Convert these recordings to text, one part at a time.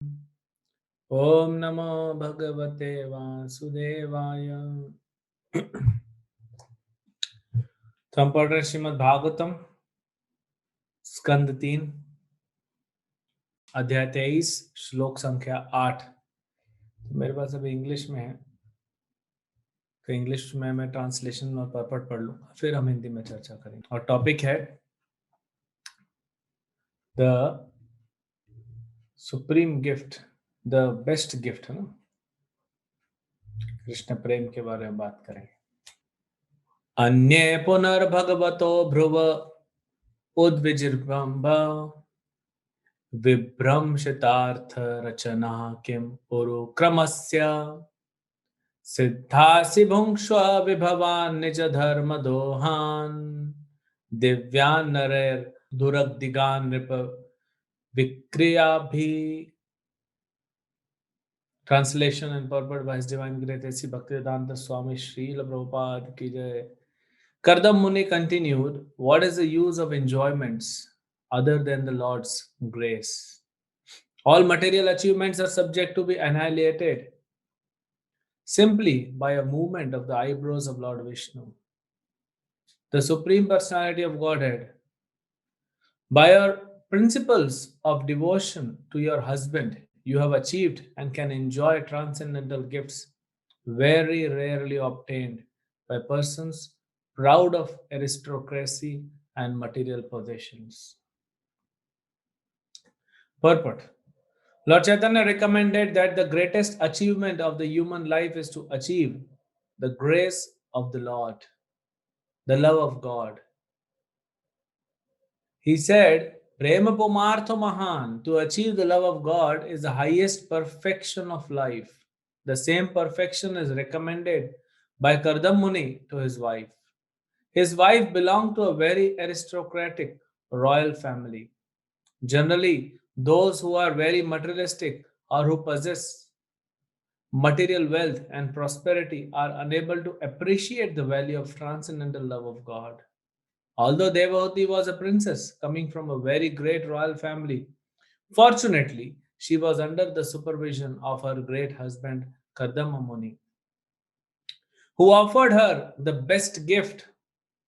ओम नमो भगवते वासुदेवाय। तो हम पढ़ रहे श्रीमद् भागवतम स्कंद 3 अध्याय 23 श्लोक संख्या 8। तो मेरे पास अभी इंग्लिश में है, तो इंग्लिश में मैं ट्रांसलेशन और पर्पट पढ़ लूंगा, फिर हम हिंदी में चर्चा करेंगे। और टॉपिक है the supreme gift, the best gift, है ना। कृष्ण प्रेम के बारे में बात करेंगे। अन्ये पुनर्भगवतो भ्रुव उद्विजिर्बम्ब विभ्रंशितार्थ रचना किम पुरुक्रमस्य सिद्धासि भुङ्क्ष्व विभवान् निज धर्म दोहान् दिव्यान् नरैर् दुरग्दिगान् नृप विक्रियाभि। Translation and purport by His Divine Grace A.C. Bhaktivedanta Swami Srila Prabhupada ki jai. Kardam Muni continued, what is the use of enjoyments other than the Lord's grace? All material achievements are subject to be annihilated simply by a movement of the eyebrows of Lord Vishnu, the Supreme Personality of Godhead. By your principles of devotion to your husband, you have achieved and can enjoy transcendental gifts very rarely obtained by persons proud of aristocracy and material possessions. Purport. Lord Chaitanya recommended that the greatest achievement of the human life is to achieve the grace of the Lord, the love of God. He said, Prema Pumartha Mahan, to achieve the love of God is the highest perfection of life. The same perfection is recommended by Kardam Muni to his wife. His wife belonged to a very aristocratic royal family. Generally, those who are very materialistic or who possess material wealth and prosperity are unable to appreciate the value of transcendental love of God. Although Devavati was a princess coming from a very great royal family, fortunately, she was under the supervision of her great husband Kardama Muni, who offered her the best gift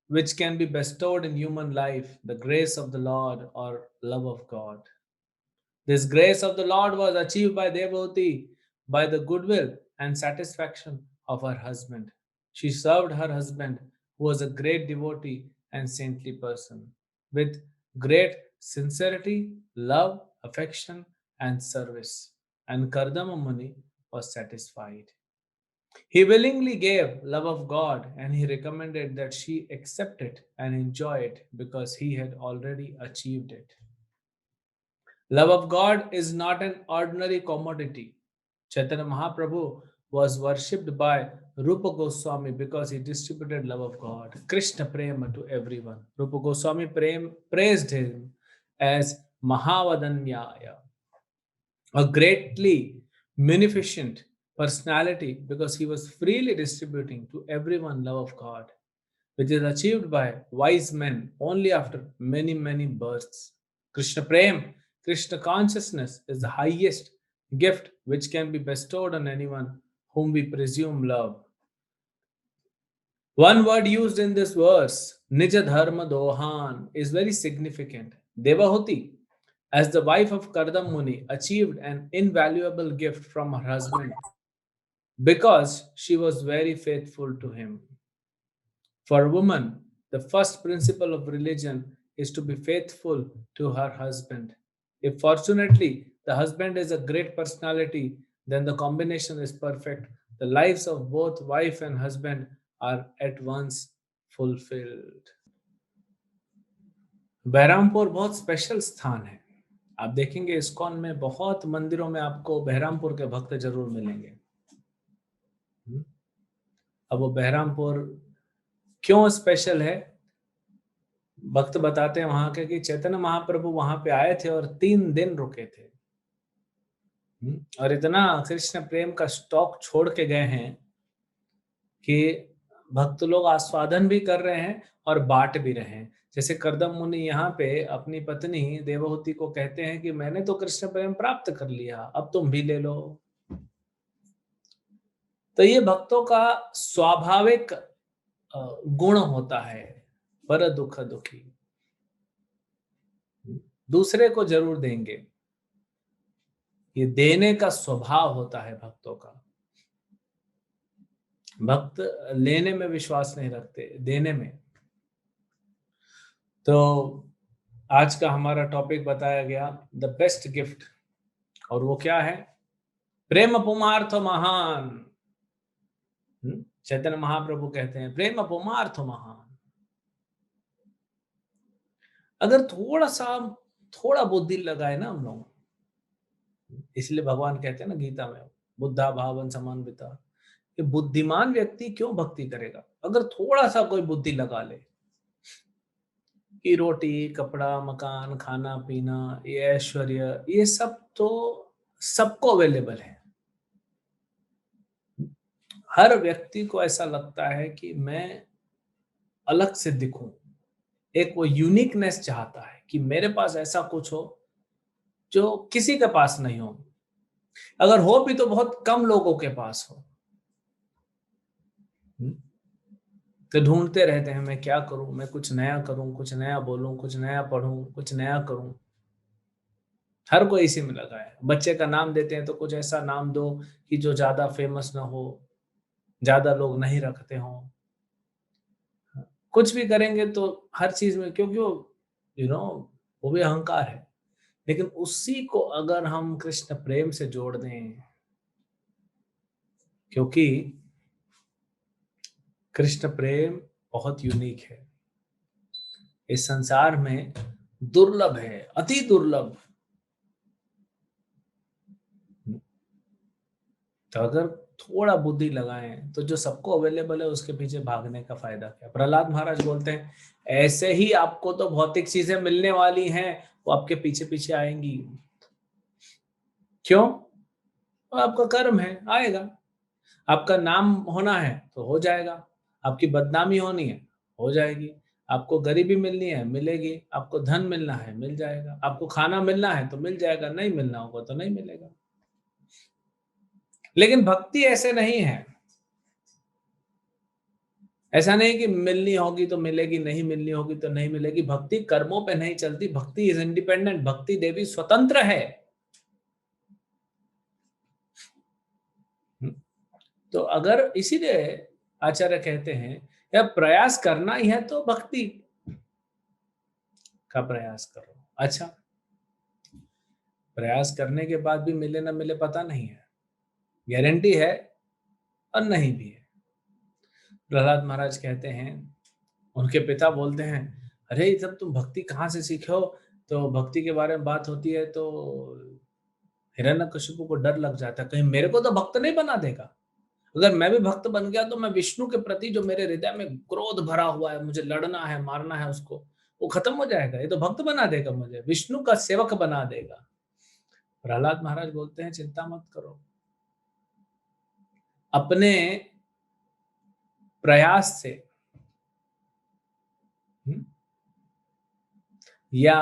which can be bestowed in human life, the grace of the Lord or love of God. This grace of the Lord was achieved by Devavati by the goodwill and satisfaction of her husband. She served her husband, who was a great devotee and saintly person, with great sincerity, love, affection, and service. And Kardama Muni was satisfied. He willingly gave love of God and he recommended that she accept it and enjoy it because he had already achieved it. Love of God is not an ordinary commodity. Chaitanya Mahaprabhu was worshipped by Rupa Goswami because he distributed love of God, Krishna Prema, to everyone. Rupa Goswami praised him as Mahavadanyaya, a greatly munificent personality because he was freely distributing to everyone love of God, which is achieved by wise men only after many, many births. Krishna Prem, Krishna consciousness is the highest gift which can be bestowed on anyone whom we presume love. One word used in this verse, Nija Dharma Dohan, is very significant. Devahuti, as the wife of Kardam Muni, achieved an invaluable gift from her husband because she was very faithful to him. For a woman, the first principle of religion is to be faithful to her husband. If fortunately the husband is a great personality, then the combination is perfect. The lives of both wife and husband are at once fulfilled. Baharampur बहुत special स्थान है। आप देखेंगे ISKCON में बहुत मंदिरों में आपको बहरामपुर के भक्त जरूर मिलेंगे। अब वो बहरामपुर क्यों स्पेशल है, भक्त बताते हैं वहां के कि चैतन्य महाप्रभु वहां पे आए थे और 3 दिन रुके थे। और इतना कृष्ण प्रेम का स्टॉक छोड़ के गए हैं कि भक्त लोग आस्वादन भी कर रहे हैं और बांट भी रहे हैं। जैसे कर्दम मुनि यहाँ पे अपनी पत्नी देवहूति को कहते हैं कि मैंने तो कृष्ण प्रेम प्राप्त कर लिया, अब तुम भी ले लो। तो ये भक्तों का स्वाभाविक गुण होता है, पर दुख दुखी, दूसरे को जरूर देंगे। ये देने का स्वभाव होता है भक्तों का। भक्त लेने में विश्वास नहीं रखते, देने में। तो आज का हमारा टॉपिक बताया गया द बेस्ट गिफ्ट, और वो क्या है? प्रेम पुमार्थ महान। चैतन्य महाप्रभु कहते हैं प्रेम पुमार्थ महान। अगर थोड़ा बुद्धि लगाए ना हम लोग, इसलिए भगवान कहते हैं ना गीता में, बुद्धा भावन समान्विता, कि बुद्धिमान व्यक्ति क्यों भक्ति करेगा? अगर थोड़ा सा कोई बुद्धि लगा ले कि रोटी कपड़ा मकान खाना पीना ये ऐश्वर्य ये सब तो सबको अवेलेबल है। हर व्यक्ति को ऐसा लगता है कि मैं अलग से दिखूं, एक वो यूनिकनेस चाहता है कि मेरे पास ऐसा कुछ हो जो किसी के पास नहीं हो, अगर हो भी तो बहुत कम लोगों के पास हो। तो ढूंढते रहते हैं मैं क्या करूं, मैं कुछ नया करूं, कुछ नया बोलूं, कुछ नया पढ़ूं, कुछ नया करूं। हर कोई इसी में लगा है। बच्चे का नाम देते हैं तो कुछ ऐसा नाम दो कि जो ज्यादा फेमस ना हो, ज्यादा लोग नहीं रखते हो। कुछ भी करेंगे तो हर चीज में, क्योंकि वो यू नो वो भी अहंकार है। लेकिन उसी को अगर हम कृष्ण प्रेम से जोड़ दें, क्योंकि कृष्ण प्रेम बहुत यूनिक है, इस संसार में दुर्लभ है, अति दुर्लभ। तो अगर थोड़ा बुद्धि लगाएं तो जो सबको अवेलेबल है उसके पीछे भागने का फायदा क्या? प्रहलाद महाराज बोलते हैं ऐसे ही आपको तो भौतिक चीजें मिलने वाली हैं, वो आपके पीछे पीछे आएंगी। क्यों? तो आपका कर्म है, आएगा। आपका नाम होना है तो हो जाएगा, आपकी बदनामी होनी है हो जाएगी, आपको गरीबी मिलनी है मिलेगी, आपको धन मिलना है मिल जाएगा, आपको खाना मिलना है तो मिल जाएगा, नहीं मिलना होगा तो नहीं मिलेगा। लेकिन भक्ति ऐसे नहीं है। ऐसा नहीं कि मिलनी होगी तो मिलेगी, नहीं मिलनी होगी तो नहीं मिलेगी। भक्ति कर्मों पे नहीं चलती, भक्ति इज इंडिपेंडेंट, भक्ति देवी स्वतंत्र है। तो अगर इसीलिए आचार्य कहते हैं या प्रयास करना ही है तो भक्ति का प्रयास करो। अच्छा, प्रयास करने के बाद भी मिले ना मिले पता नहीं है, गारंटी है और नहीं भी है। प्रहलाद महाराज कहते हैं, उनके पिता बोलते हैं अरे ये सब तुम भक्ति कहाँ से सीखे हो? तो भक्ति के बारे में बात होती है तो हिरण्यकशिपु को डर लग जाता है, कहीं मेरे को तो भक्त नहीं बना देगा। अगर मैं भी भक्त बन गया तो मैं विष्णु के प्रति जो मेरे हृदय में क्रोध भरा हुआ है, मुझे लड़ना है मारना है उसको, वो खत्म हो जाएगा। ये तो भक्त बना देगा, मुझे विष्णु का सेवक बना देगा। प्रहलाद महाराज बोलते हैं चिंता मत करो, अपने प्रयास से या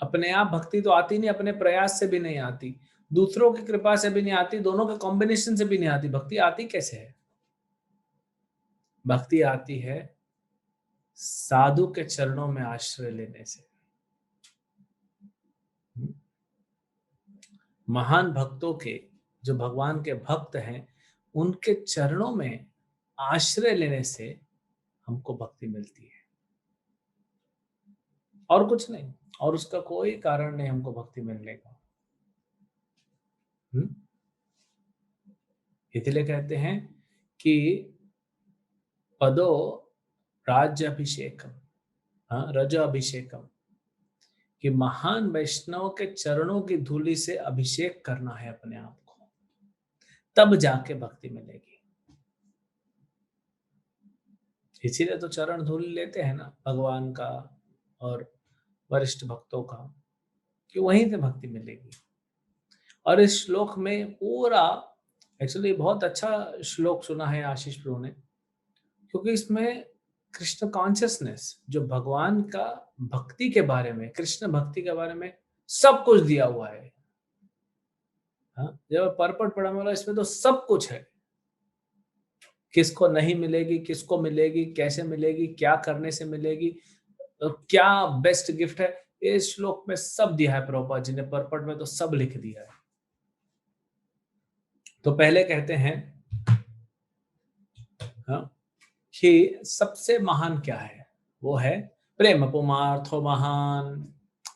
अपने आप भक्ति तो आती नहीं, अपने प्रयास से भी नहीं आती, दूसरों की कृपा से भी नहीं आती, दोनों के कॉम्बिनेशन से भी नहीं आती। भक्ति आती कैसे है? भक्ति आती है साधु के चरणों में आश्रय लेने से। महान भक्तों के, जो भगवान के भक्त हैं, उनके चरणों में आश्रय लेने से हमको भक्ति मिलती है, और कुछ नहीं, और उसका कोई कारण नहीं हमको भक्ति मिलने का। इसलिए कहते हैं कि पदो राज्य अभिषेकम, हाँ रज अभिषेकम, कि महान वैष्णव के चरणों की धूलि से अभिषेक करना है अपने आप को, तब जाके भक्ति मिलेगी। इसीलिए तो चरण धूलि लेते हैं ना भगवान का और वरिष्ठ भक्तों का, कि वहीं से भक्ति मिलेगी। और इस श्लोक में पूरा, एक्चुअली बहुत अच्छा श्लोक सुना है आशीष प्रभु ने, क्योंकि इसमें कृष्ण कॉन्शियसनेस, जो भगवान का भक्ति के बारे में, कृष्ण भक्ति के बारे में सब कुछ दिया हुआ है। हाँ, जब परपट पढ़ा वाला इसमें तो सब कुछ है। किसको नहीं मिलेगी, किसको मिलेगी, कैसे मिलेगी, क्या करने से मिलेगी, क्या बेस्ट गिफ्ट है, इस श्लोक में सब दिया है। प्रभुपाद जी ने परपट में तो सब लिख दिया है। तो पहले कहते हैं हाँ, कि सबसे महान क्या है, वो है प्रेम पुमार्थो महान।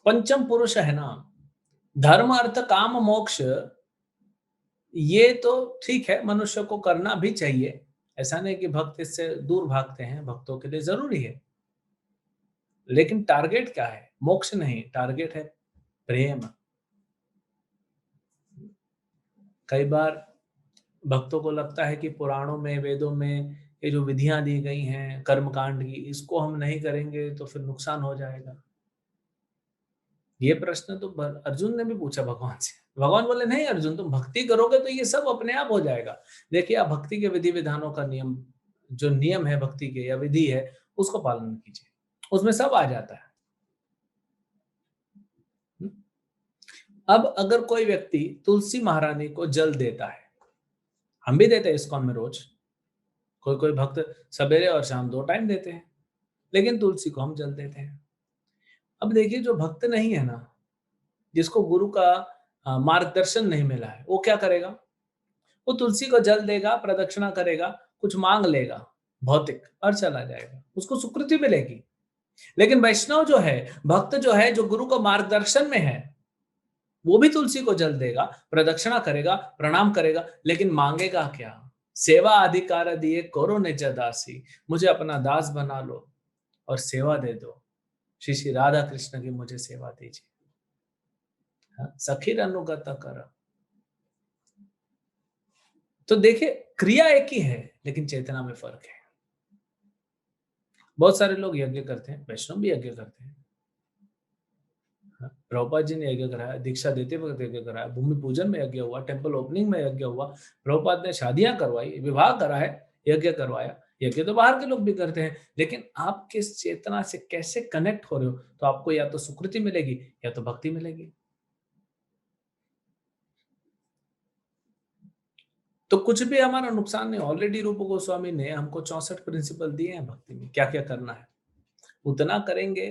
पंचम पुरुष है ना, धर्म अर्थ काम मोक्ष, ये तो ठीक है, मनुष्य को करना भी चाहिए। ऐसा नहीं कि भक्त इससे दूर भागते हैं, भक्तों के लिए जरूरी है। लेकिन टारगेट क्या है? मोक्ष नहीं, टारगेट है प्रेम। कई बार भक्तों को लगता है कि पुराणों में, वेदों में ये जो विधियां दी गई हैं कर्मकांड की, इसको हम नहीं करेंगे तो फिर नुकसान हो जाएगा। ये प्रश्न तो अर्जुन ने भी पूछा भगवान से। भगवान बोले नहीं अर्जुन, तुम भक्ति करोगे तो ये सब अपने आप हो जाएगा। देखिए, आप भक्ति के विधि विधानों का नियम, जो नियम है भक्ति के या विधि है, उसको पालन कीजिए, उसमें सब आ जाता है। अब अगर कोई व्यक्ति तुलसी महारानी को जल देता है, हम भी देते हैं इस्कॉन में रोज, कोई कोई भक्त सवेरे और शाम 2 टाइम देते हैं, लेकिन तुलसी को हम जल देते हैं। अब देखिए, जो भक्त नहीं है ना, जिसको गुरु का मार्गदर्शन नहीं मिला है, वो क्या करेगा? वो तुलसी को जल देगा, प्रदक्षिणा करेगा, कुछ मांग लेगा भौतिक और चला जाएगा, उसको सुकृति मिलेगी। लेकिन वैष्णव जो है, भक्त जो है, जो गुरु का मार्गदर्शन में है, वो भी तुलसी को जल देगा, प्रदक्षिणा करेगा, प्रणाम करेगा, लेकिन मांगेगा क्या? सेवा अधिकार दिए करो निज दासी, मुझे अपना दास बना लो और सेवा दे दो। श्री श्री राधा कृष्ण की मुझे सेवा दीजिए। सखीर अनुगत कर। तो देखिए, क्रिया एक ही है, लेकिन चेतना में फर्क है। बहुत सारे लोग यज्ञ करते हैं, वैष्णव भी यज्ञ करते हैं। प्रभुपाद जी ने यज्ञ कराया, दीक्षा देते वक्त यज्ञ कराया, भूमि पूजन में यज्ञ हुआ, टेम्पल ओपनिंग में यज्ञ हुआ, प्रभुपाद ने शादियां करवाई, विवाह करा है, यज्ञ करवाया। यज्ञ तो बाहर के लोग भी करते हैं, लेकिन आप किस चेतना से कैसे कनेक्ट हो रहे हो, तो आपको या तो सुकृति मिलेगी या तो भक्ति मिलेगी। तो कुछ भी हमारा नुकसान नहीं। ऑलरेडी रूप गोस्वामी ने हमको 64 प्रिंसिपल दिए हैं भक्ति में, क्या क्या करना है उतना करेंगे।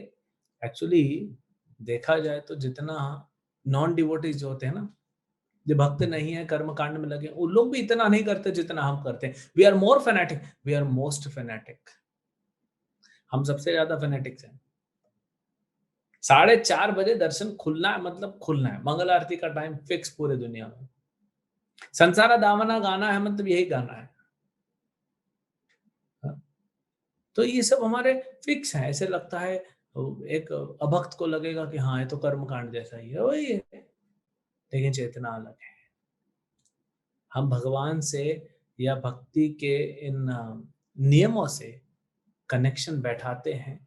एक्चुअली देखा जाए तो जितना नॉन डिवोटीज जो होते हैं ना, जो भक्त नहीं है, कर्म कांड में लगे, उन लोग भी इतना नहीं करते जितना हम करते हैं। We are more fanatic, we are most fanatic. हम सबसे ज्यादा फेनेटिक्स हैं। 4:30 दर्शन खुलना है, मतलब खुलना है। मंगल आरती का टाइम फिक्स पूरे दुनिया में। संसारा दामना गाना है, मतलब यही गाना है। तो ये सब हमारे फिक्स हैं। ऐसे लगता है, एक अभक्त को लगेगा कि हाँ, ये तो कर्म कांड जैसा ही है, वही है, लेकिन चेतना अलग है। हम भगवान से या भक्ति के इन नियमों से कनेक्शन बैठाते हैं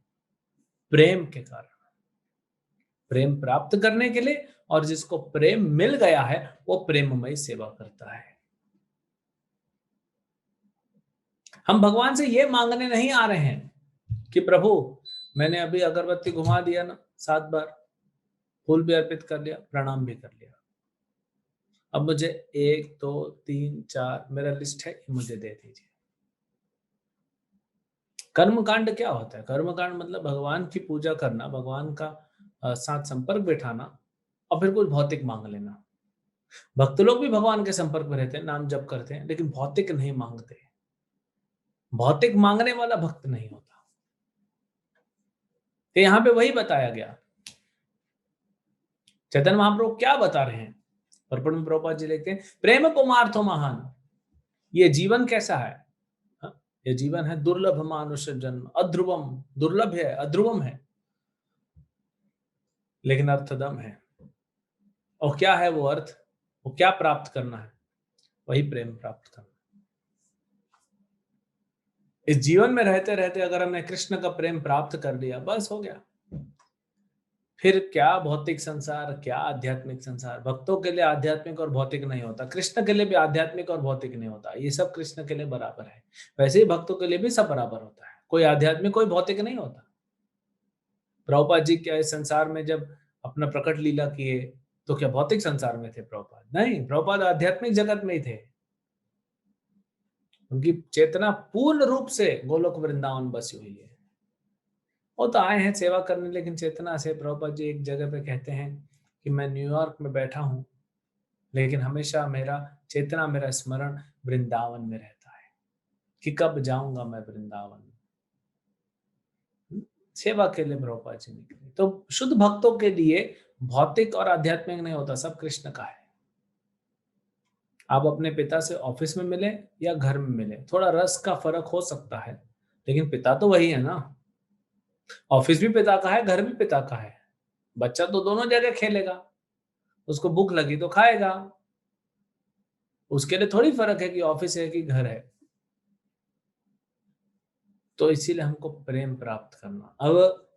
प्रेम के कारण, प्रेम प्राप्त करने के लिए। और जिसको प्रेम मिल गया है, वो प्रेममय सेवा करता है। हम भगवान से ये मांगने नहीं आ रहे हैं कि प्रभु, मैंने अभी अगरबत्ती घुमा दिया ना 7 बार, फूल भी अर्पित कर लिया, प्रणाम भी कर लिया, अब मुझे 1 2 3 4 मेरा लिस्ट है, मुझे दे दीजिए। कर्मकांड क्या होता है? कर्मकांड मतलब भगवान की पूजा करना, भगवान का साथ संपर्क बैठाना, और फिर कुछ भौतिक मांग लेना। भक्त लोग भी भगवान के संपर्क में रहते हैं, नाम जप करते हैं, लेकिन भौतिक नहीं मांगते। भौतिक मांगने वाला भक्त नहीं होता। तो यहां पे वही बताया गया। चैतन्य महाप्रभु क्या बता रहे हैं? पर्पण में प्रभुपाद जी लिखते हैं, प्रेम पुमार्थो महान। ये जीवन कैसा है? ये जीवन है दुर्लभ मानुष जन्म, अध्रुवम, दुर्लभ है, अध्रुवम है, लेकिन अर्थदम है। और क्या है वो अर्थ? वो क्या प्राप्त करना है? वही प्रेम प्राप्त करना। इस जीवन में रहते रहते अगर हमने कृष्ण का प्रेम प्राप्त कर लिया, बस हो गया। फिर क्या भौतिक संसार, क्या आध्यात्मिक संसार। भक्तों के लिए आध्यात्मिक और भौतिक नहीं होता, कृष्ण के लिए भी आध्यात्मिक और भौतिक नहीं होता। ये सब कृष्ण के लिए बराबर है। वैसे ही भक्तों के लिए भी सब बराबर होता है। कोई आध्यात्मिक, कोई भौतिक नहीं होता। प्रभुपाद जी क्या इस संसार में जब अपना प्रकट लीला किए तो क्या भौतिक संसार में थे प्रभुपाद? नहीं, प्रभुपाद आध्यात्मिक जगत में ही थे। उनकी चेतना पूर्ण रूप से गोलोक वृंदावन बसी हुई है। वो तो आए हैं सेवा करने, लेकिन चेतना से प्रभुपाद जी एक जगह पे कहते हैं कि मैं न्यूयॉर्क में बैठा हूं, लेकिन हमेशा मेरा चेतना, मेरा स्मरण वृंदावन में रहता है कि कब जाऊंगा मैं वृंदावन। सेवा के लिए प्रभुपाद जी निकले। तो शुद्ध भक्तों के लिए भौतिक और आध्यात्मिक नहीं होता, सब कृष्ण का है। आप अपने पिता से ऑफिस में मिले या घर में मिले, थोड़ा रस का फर्क हो सकता है, लेकिन पिता तो वही है ना। ऑफिस भी पिता का है, घर भी पिता का है। बच्चा तो दोनों जगह खेलेगा, उसको भूख लगी तो खाएगा। उसके लिए थोड़ी फर्क है कि ऑफिस है कि घर है। तो इसीलिए हमको प्रेम प्राप्त करना। अब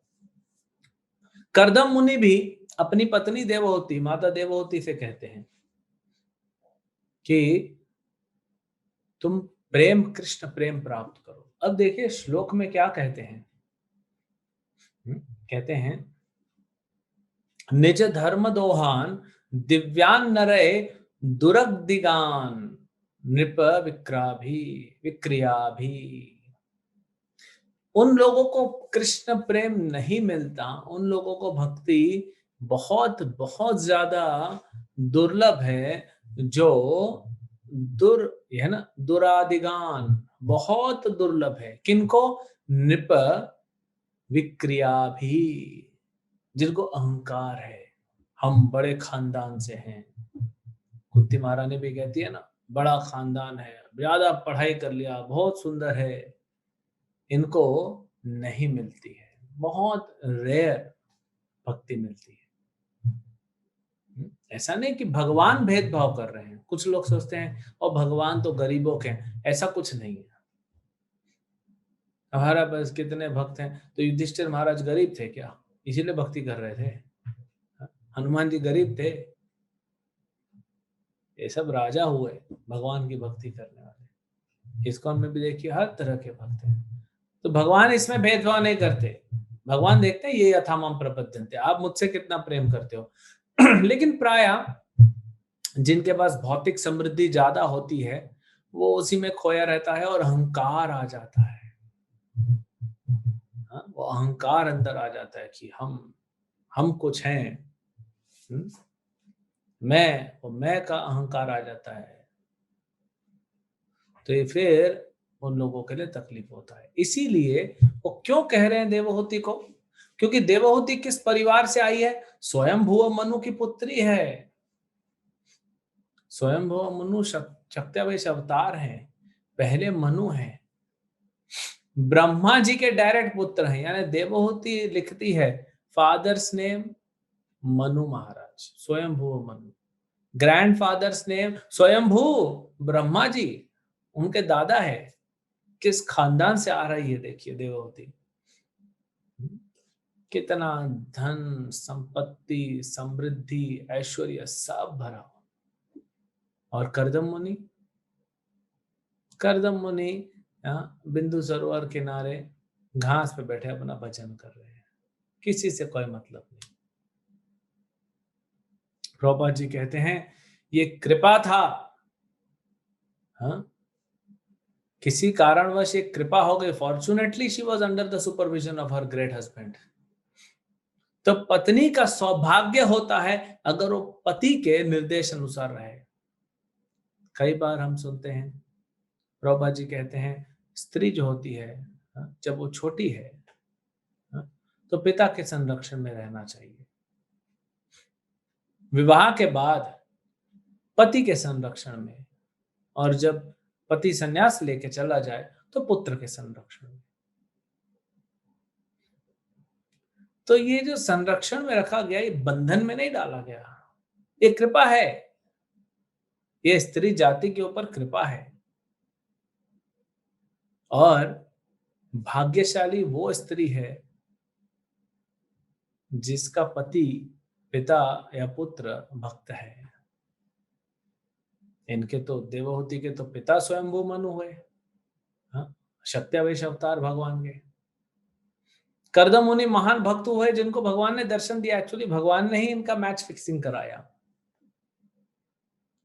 करदम मुनि भी अपनी पत्नी देवहूति, माता देवहूति से कहते हैं कि तुम प्रेम, कृष्ण प्रेम प्राप्त करो। अब देखिए श्लोक में क्या कहते हैं। कहते हैं निज धर्म दोहान दिव्यान नरे दुरगदिगान नृप विक्राभी विक्रियाभी। उन लोगों को कृष्ण प्रेम नहीं मिलता, उन लोगों को भक्ति बहुत बहुत ज्यादा दुर्लभ है, जो दुर है ना, दुरादिगान बहुत दुर्लभ है। किनको? नृप विक्रिया भी, जिनको अहंकार है, हम बड़े खानदान से हैं। कुंती महारानी भी कहती है ना, बड़ा खानदान है, ज्यादा पढ़ाई कर लिया, बहुत सुंदर है। इनको नहीं मिलती है, बहुत रेयर भक्ति मिलती है। ऐसा नहीं कि भगवान भेदभाव कर रहे हैं। कुछ लोग सोचते हैं और भगवान तो गरीबों के हैं, ऐसा कुछ नहीं है। हमारा पास कितने भक्त हैं, तो युधिष्ठिर महाराज गरीब थे क्या? इसीलिए भक्ति कर रहे थे? हनुमान जी गरीब थे? ये सब राजा हुए भगवान की भक्ति करने वाले। इस्कॉन में भी देखिए हर तरह के भक्त हैं। तो भगवान इसमें भेदभाव नहीं करते। भगवान देखते हैं ये यथामम प्रपद्यन्ते, आप मुझसे कितना प्रेम करते हो। लेकिन प्राय जिनके पास भौतिक समृद्धि ज्यादा होती है, वो उसी में खोया रहता है और अहंकार आ जाता है। हाँ, वो अहंकार अंदर आ जाता है कि हम कुछ हैं। मैं का अहंकार आ जाता है। तो ये फिर उन लोगों के लिए तकलीफ होता है। इसीलिए वो क्यों कह रहे हैं देवहूति को? क्योंकि देवहूति किस परिवार से आई है? स्वयंभुव मनु की पुत्री है। स्वयंभुव मनु शक्त्यावेश अवतार हैं, पहले मनु हैं, ब्रह्मा जी के डायरेक्ट पुत्र हैं। यानी देवहूति लिखती है father's name Manu Maharaj, Swayambhuva Manu. Grandfathers name स्वयंभू ब्रह्मा जी, उनके दादा है। किस खानदान से आ रही है देखिए देवहूति। कितना धन संपत्ति समृद्धि ऐश्वर्य सब भरा हो। और करदम मुनि, करदम मुनि बिंदु सरोवर किनारे घास पे बैठे अपना भजन कर रहे हैं, किसी से कोई मतलब नहीं। प्रभुपाद जी कहते हैं ये कृपा था। हाँ, किसी कारणवश एक कृपा हो गई। Fortunately she was under the supervision of her great husband. तो पत्नी का सौभाग्य होता है अगर वो पति के निर्देश अनुसार रहे। कई बार हम सुनते हैं, प्रभुपाद जी कहते हैं स्त्री जो होती है, जब वो छोटी है, तो पिता के संरक्षण में रहना चाहिए। विवाह के बाद पति के संरक्षण में, और जब पति संन्यास लेके चला जाए तो पुत्र के संरक्षण में। तो ये जो संरक्षण में रखा गया, ये बंधन में नहीं डाला गया, ये कृपा है। ये स्त्री जाति के ऊपर कृपा है। और भाग्यशाली वो स्त्री है जिसका पति, पिता या पुत्र भक्त है। इनके तो देवहूति के तो पिता स्वयंभू मनु हुए। हाँ, सत्यावेश अवतार भगवान के। कर्दम मुनि महान भक्त हुए जिनको भगवान ने दर्शन दिया। एक्चुअली भगवान ने ही इनका मैच फिक्सिंग कराया।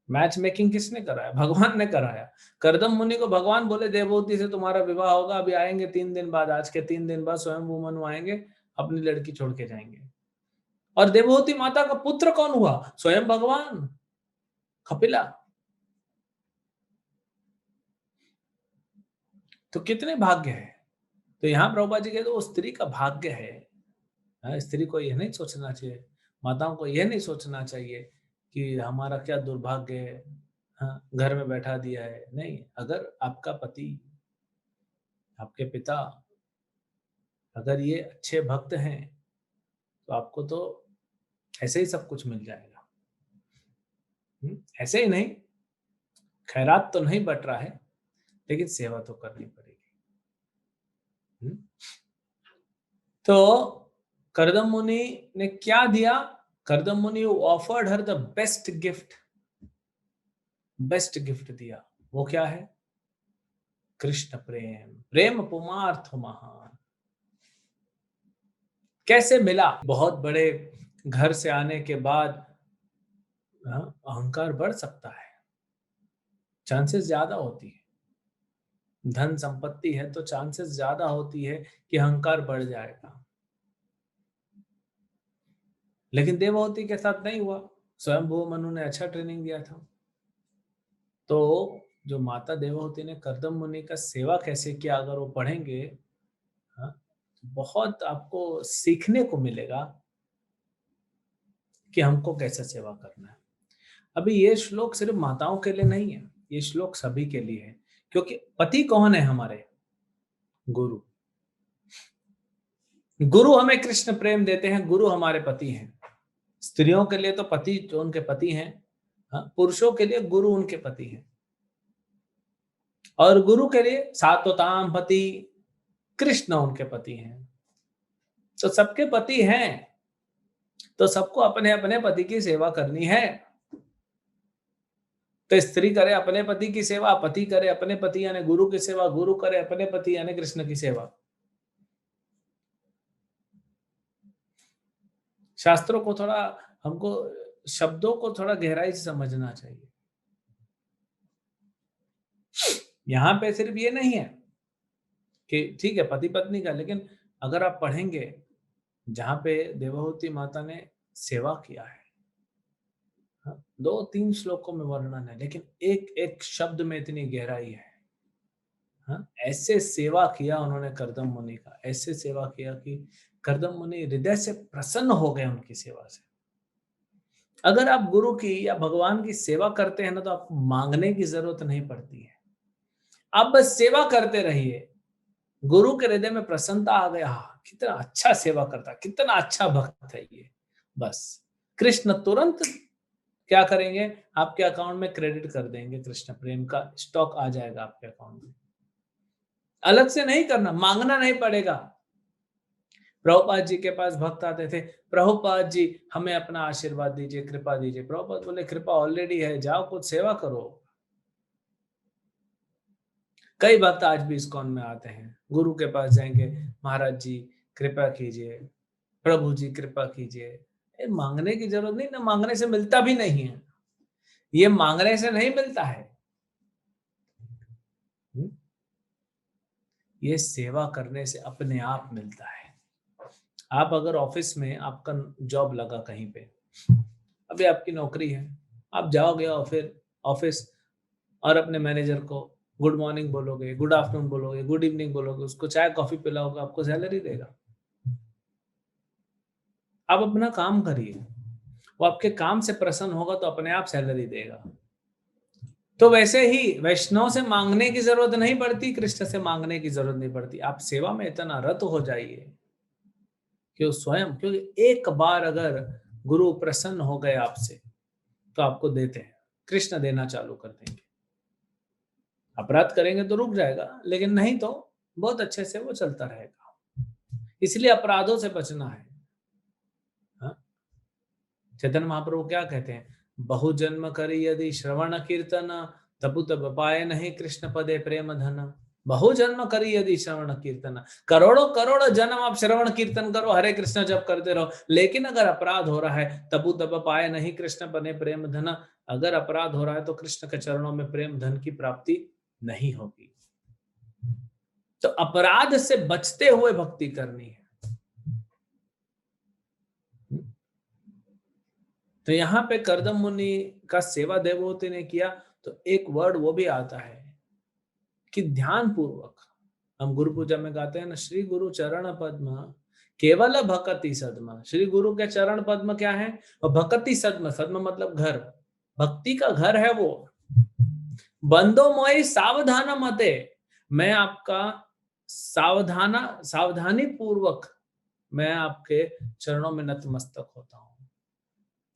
मैच मेकिंग किसने कराया? भगवान ने कराया। कर्दम मुनि को भगवान बोले देवहूति से तुम्हारा विवाह होगा, अभी आएंगे 3 दिन बाद, आज के 3 दिन बाद स्वयं मनु आएंगे, अपनी लड़की छोड़ के जाएंगे। और देवहूति माता का पुत्र कौन हुआ? स्वयं भगवान कपिला। तो कितने भाग्य है। तो यहाँ प्रभुपाद जी कहते वो स्त्री का भाग्य है। स्त्री को यह नहीं सोचना चाहिए, माताओं को यह नहीं सोचना चाहिए कि हमारा क्या दुर्भाग्य है, हाँ, घर में बैठा दिया है। नहीं, अगर आपका पति, आपके पिता अगर ये अच्छे भक्त हैं तो आपको तो ऐसे ही सब कुछ मिल जाएगा। ऐसे ही नहीं, खैरात तो नहीं बट रहा है, लेकिन सेवा तो करनी पड़ेगी। तो कर्दम मुनि ने क्या दिया? कर्दम मुनि offered her the best gift दिया। वो क्या है? कृष्ण प्रेम। प्रेम पुमार्थ महान। कैसे मिला? बहुत बड़े घर से आने के बाद अहंकार बढ़ सकता है, चांसेस ज्यादा होती है। धन संपत्ति है तो चांसेस ज्यादा होती है कि अहंकार बढ़ जाएगा। लेकिन देवहूति के साथ नहीं हुआ। स्वयंभू मनु ने अच्छा ट्रेनिंग दिया था। तो जो माता देवहूति ने कर्दम मुनि का सेवा कैसे किया, अगर वो पढ़ेंगे, बहुत आपको सीखने को मिलेगा कि हमको कैसे सेवा करना है। अभी ये श्लोक सिर्फ माताओं के लिए नहीं है, ये श्लोक सभी के लिए है। क्योंकि पति कौन है हमारे? गुरु। गुरु हमें कृष्ण प्रेम देते हैं, गुरु हमारे पति हैं। स्त्रियों के लिए तो पति जो उनके पति हैं, पुरुषों के लिए गुरु उनके पति हैं। और गुरु के लिए सात्वताम पति कृष्ण उनके पति हैं। तो सबके पति हैं, तो सबको अपने अपने पति की सेवा करनी है। तो स्त्री करे अपने पति की सेवा, पति करे अपने पति यानी गुरु की सेवा, गुरु करे अपने पति यानी कृष्ण की सेवा। शास्त्रों को थोड़ा, हमको शब्दों को थोड़ा गहराई से समझना चाहिए। यहां पे सिर्फ ये नहीं है कि ठीक है पति पत्नी का, लेकिन अगर आप पढ़ेंगे जहां पे देवहूति माता ने सेवा किया है, 2-3 श्लोकों में वर्णन है, लेकिन एक एक शब्द में इतनी गहराई है। ऐसे सेवा किया उन्होंने कर्दम मुनि का, ऐसे सेवा किया कि कर्दम मुनि हृदय से प्रसन्न हो गए उनकी सेवा से। अगर आप गुरु की या भगवान की सेवा करते हैं ना, तो आपको मांगने की जरूरत नहीं पड़ती है। आप बस सेवा करते रहिए, गुरु के हृदय में प्रसन्नता आ गया, कितना अच्छा सेवा करता, कितना अच्छा भक्त है ये। बस कृष्ण तुरंत क्या करेंगे? आपके अकाउंट में क्रेडिट कर देंगे, कृष्ण प्रेम का स्टॉक आ जाएगा आपके अकाउंट में। अलग से नहीं करना, मांगना नहीं पड़ेगा। प्रभुपाद जी के पास भक्त आते थे, प्रभुपाद जी हमें अपना आशीर्वाद दीजिए, कृपा दीजिए। प्रभुपाद बोले कृपा ऑलरेडी है, जाओ कुछ सेवा करो। कई भक्त आज भी इस्कॉन में आते हैं, गुरु के पास जाएंगे, महाराज जी कृपा कीजिए, प्रभु जी कृपा कीजिए। मांगने की जरूरत नहीं ना, मांगने से मिलता भी नहीं है, ये मांगने से नहीं मिलता है। ये सेवा करने से अपने आप मिलता है। आप अगर ऑफिस में आपका जॉब लगा कहीं पे, अभी आपकी नौकरी है, आप जाओगे ऑफिस और अपने मैनेजर को गुड मॉर्निंग बोलोगे, गुड आफ्टरनून बोलोगे, गुड इवनिंग बोलोगे, उसको चाय कॉफी पिलाओगे, आपको सैलरी देगा। आप अपना काम करिए, वो आपके काम से प्रसन्न होगा तो अपने आप सैलरी देगा। तो वैसे ही वैष्णव से मांगने की जरूरत नहीं पड़ती, कृष्ण से मांगने की जरूरत नहीं पड़ती। आप सेवा में इतना रत हो जाइए कि वो स्वयं, क्योंकि एक बार अगर गुरु प्रसन्न हो गए आपसे तो आपको देते हैं, कृष्ण देना चालू कर देंगे। अपराध करेंगे तो रुक जाएगा, लेकिन नहीं तो बहुत अच्छे से वो चलता रहेगा। इसलिए अपराधों से बचना है। चैतन्य महाप्रभु क्या कहते हैं? बहु जन्म करी यदि श्रवण कीर्तन, तबु तब पाए नहीं कृष्ण पदे प्रेम धन। बहु जन्म करी यदि श्रवण कीर्तन, करोड़ों करोड़ों जन्म आप श्रवण कीर्तन करो, हरे कृष्ण जप करते रहो, लेकिन अगर अपराध हो रहा है तबु तब पाए नहीं कृष्ण बने प्रेम धन। अगर अपराध हो रहा है तो कृष्ण के चरणों में प्रेम धन की प्राप्ति नहीं होगी। तो अपराध से बचते हुए भक्ति करनी है। तो यहाँ पे कर्दम मुनि का सेवा देवहूति ने किया, तो एक वर्ड वो भी आता है कि ध्यान पूर्वक, हम गुरु पूजा में गाते हैं ना, श्री गुरु चरण पद्म केवल भक्ति सद्म। श्री गुरु के चरण पद्म क्या है? और भक्ति सद्म, सद्म मतलब घर, भक्ति का घर है वो। बंदो मोई सावधान मते, मैं आपका सावधानी पूर्वक मैं आपके चरणों में नतमस्तक होता हूं।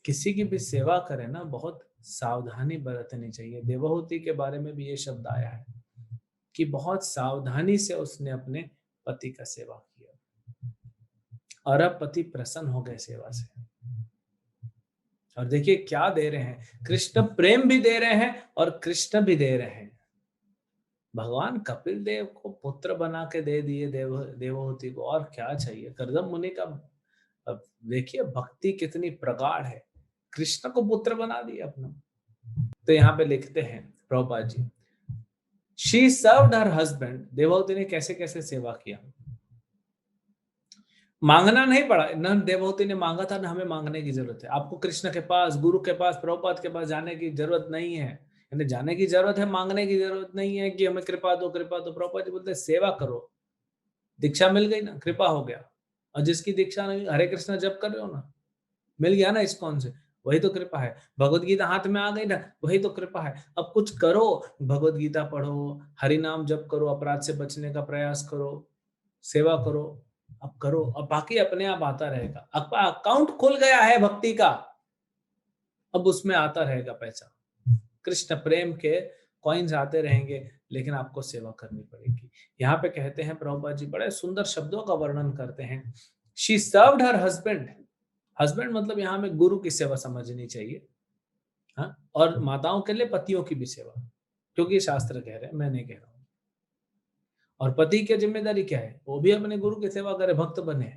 किसी की भी सेवा करें ना, बहुत सावधानी बरतनी चाहिए। देवहूति के बारे में भी ये शब्द आया है कि बहुत सावधानी से उसने अपने पति का सेवा किया, और अब पति प्रसन्न हो गए सेवा से। और देखिए क्या दे रहे हैं, कृष्ण प्रेम भी दे रहे हैं और कृष्ण भी दे रहे हैं। भगवान कपिल देव को पुत्र बना के दे दिए देवहूति को, और क्या चाहिए। कर्दम मुनि का अब देखिए भक्ति कितनी प्रगाढ़ है, कृष्ण को पुत्र बना दिया अपना। तो यहाँ पे लिखते हैं Prabhupada ji, she served her husband, Devahuti ने कैसे कैसे सेवा किया। मांगना नहीं पड़ा, न देवहूति ने मांगा था, न हमें मांगने की जरूरत है। आपको कृष्ण के पास, गुरु के पास, प्रभुपाद के पास जाने की जरूरत नहीं है, यानी जाने की जरूरत है, मांगने की जरूरत नहीं है कि हमें कृपा दो कृपा दो। प्रभुपाद जी बोलते हैं सेवा करो, दीक्षा मिल गई ना, कृपा हो गया। और जिसकी दीक्षा नहीं, हरे कृष्ण जप कर रहे हो ना, मिल गया ना इस्कॉन से, वही तो कृपा है। भगवत गीता हाथ में आ गई ना, वही तो कृपा है। अब कुछ करो, भगवत गीता पढ़ो, हरि नाम जप करो, अपराध से बचने का प्रयास करो, सेवा करो, अब करो, अब बाकी अपने आप आता रहेगा। अकाउंट खुल गया है भक्ति का, अब उसमें आता रहेगा पैसा, कृष्ण प्रेम के कॉइन्स आते रहेंगे, लेकिन आपको सेवा करनी पड़ेगी। यहाँ पे कहते हैं प्रभुपाद जी, बड़े सुंदर शब्दों का वर्णन करते हैं, she served her husband. Husband मतलब यहाँ में गुरु की सेवा समझनी चाहिए, हाँ, और माताओं के लिए पतियों की भी सेवा, क्योंकि शास्त्र कह रहे हैं, मैं नहीं कह रहा हूँ। और पति की जिम्मेदारी क्या है? वो भी अपने गुरु की सेवा करे, भक्त बने।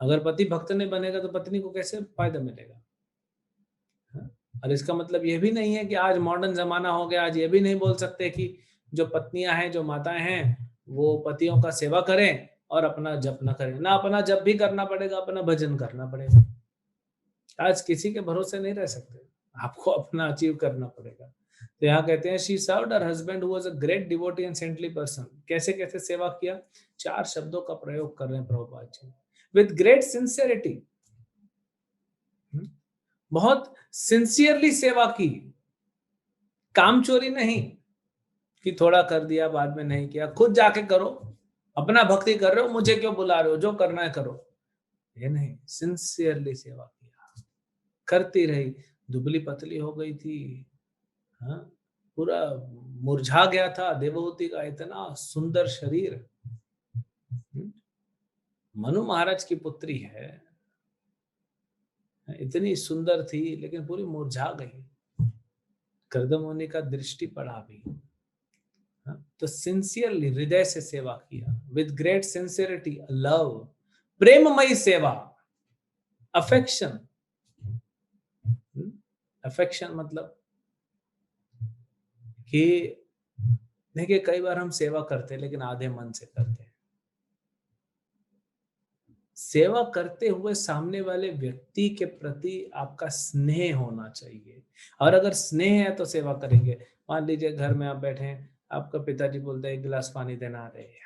अगर पति भक्त नहीं बनेगा तो पत्नी को कैसे फायदा मिलेगा? हाँ? और इसका मतलब ये भी नहीं है कि आज मॉडर्न जमाना हो गया, आज ये भी नहीं बोल सकते कि जो पत्नियां हैं, जो माताएं हैं, वो पतियों का सेवा करें और अपना जप न करें। ना अपना जप भी करना पड़ेगा, अपना भजन करना पड़ेगा। आज किसी के भरोसे नहीं रह सकते, आपको अपना अचीव करना पड़ेगा। तो यहाँ कहते हैं she served her husband who was a great devotee and saintly person. कैसे कैसे सेवा किया, 4 शब्दों का प्रयोग कर रहे हैं प्रभुपाद जी। विद ग्रेट सिंसियरिटी, बहुत सिंसियरली सेवा की, काम चोरी नहीं कि थोड़ा कर दिया बाद में नहीं किया, खुद जाके करो, अपना भक्ति कर रहे हो, मुझे क्यों बुला रहे हो, जो करना है करो, ये नहीं, सिंसियरली सेवा किया, करती रही। दुबली पतली हो गई थी, हाँ, पूरा मुरझा गया था, देवहूति का इतना सुंदर शरीर। मनु महाराज की पुत्री है, इतनी सुंदर थी, लेकिन पूरी मुरझा गई। कर्दम मुनि का दृष्टि पड़ा भी, तो सिंसियरली, हृदय से सेवा किया, विद ग्रेट सिंसियरिटी, लव, प्रेममयी सेवा, अफेक्शन। अफेक्शन मतलब कि देखिए कई बार हम सेवा करते हैं लेकिन आधे मन से करते हैं। सेवा करते हुए सामने वाले व्यक्ति के प्रति आपका स्नेह होना चाहिए, और अगर स्नेह है तो सेवा करेंगे। मान लीजिए घर में आप बैठे हैं, आपका पिताजी बोलते हैं 1 गिलास पानी देना, रहे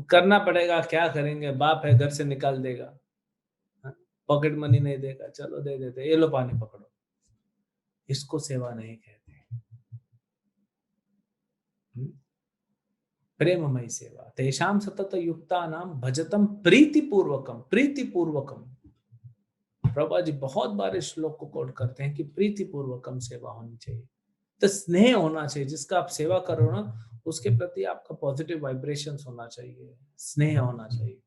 करना पड़ेगा, क्या करेंगे, बाप है घर से निकाल देगा, पॉकेट मनी नहीं देगा, चलो दे देते, ये लो पानी पकड़ो, इसको सेवा नहीं कहते। प्रेममयी सेवा, तेषां सतत युक्तानां भजतम प्रीतिपूर्वकम, प्रीतिपूर्वकम। प्रभा जी बहुत बार इस श्लोक को कोट करते हैं कि प्रीतिपूर्वकम सेवा होनी चाहिए, तो स्नेह होना चाहिए। जिसका आप सेवा कर रहे हो ना, उसके प्रति आपका पॉजिटिव वाइब्रेशंस होना चाहिए, स्नेह होना चाहिए।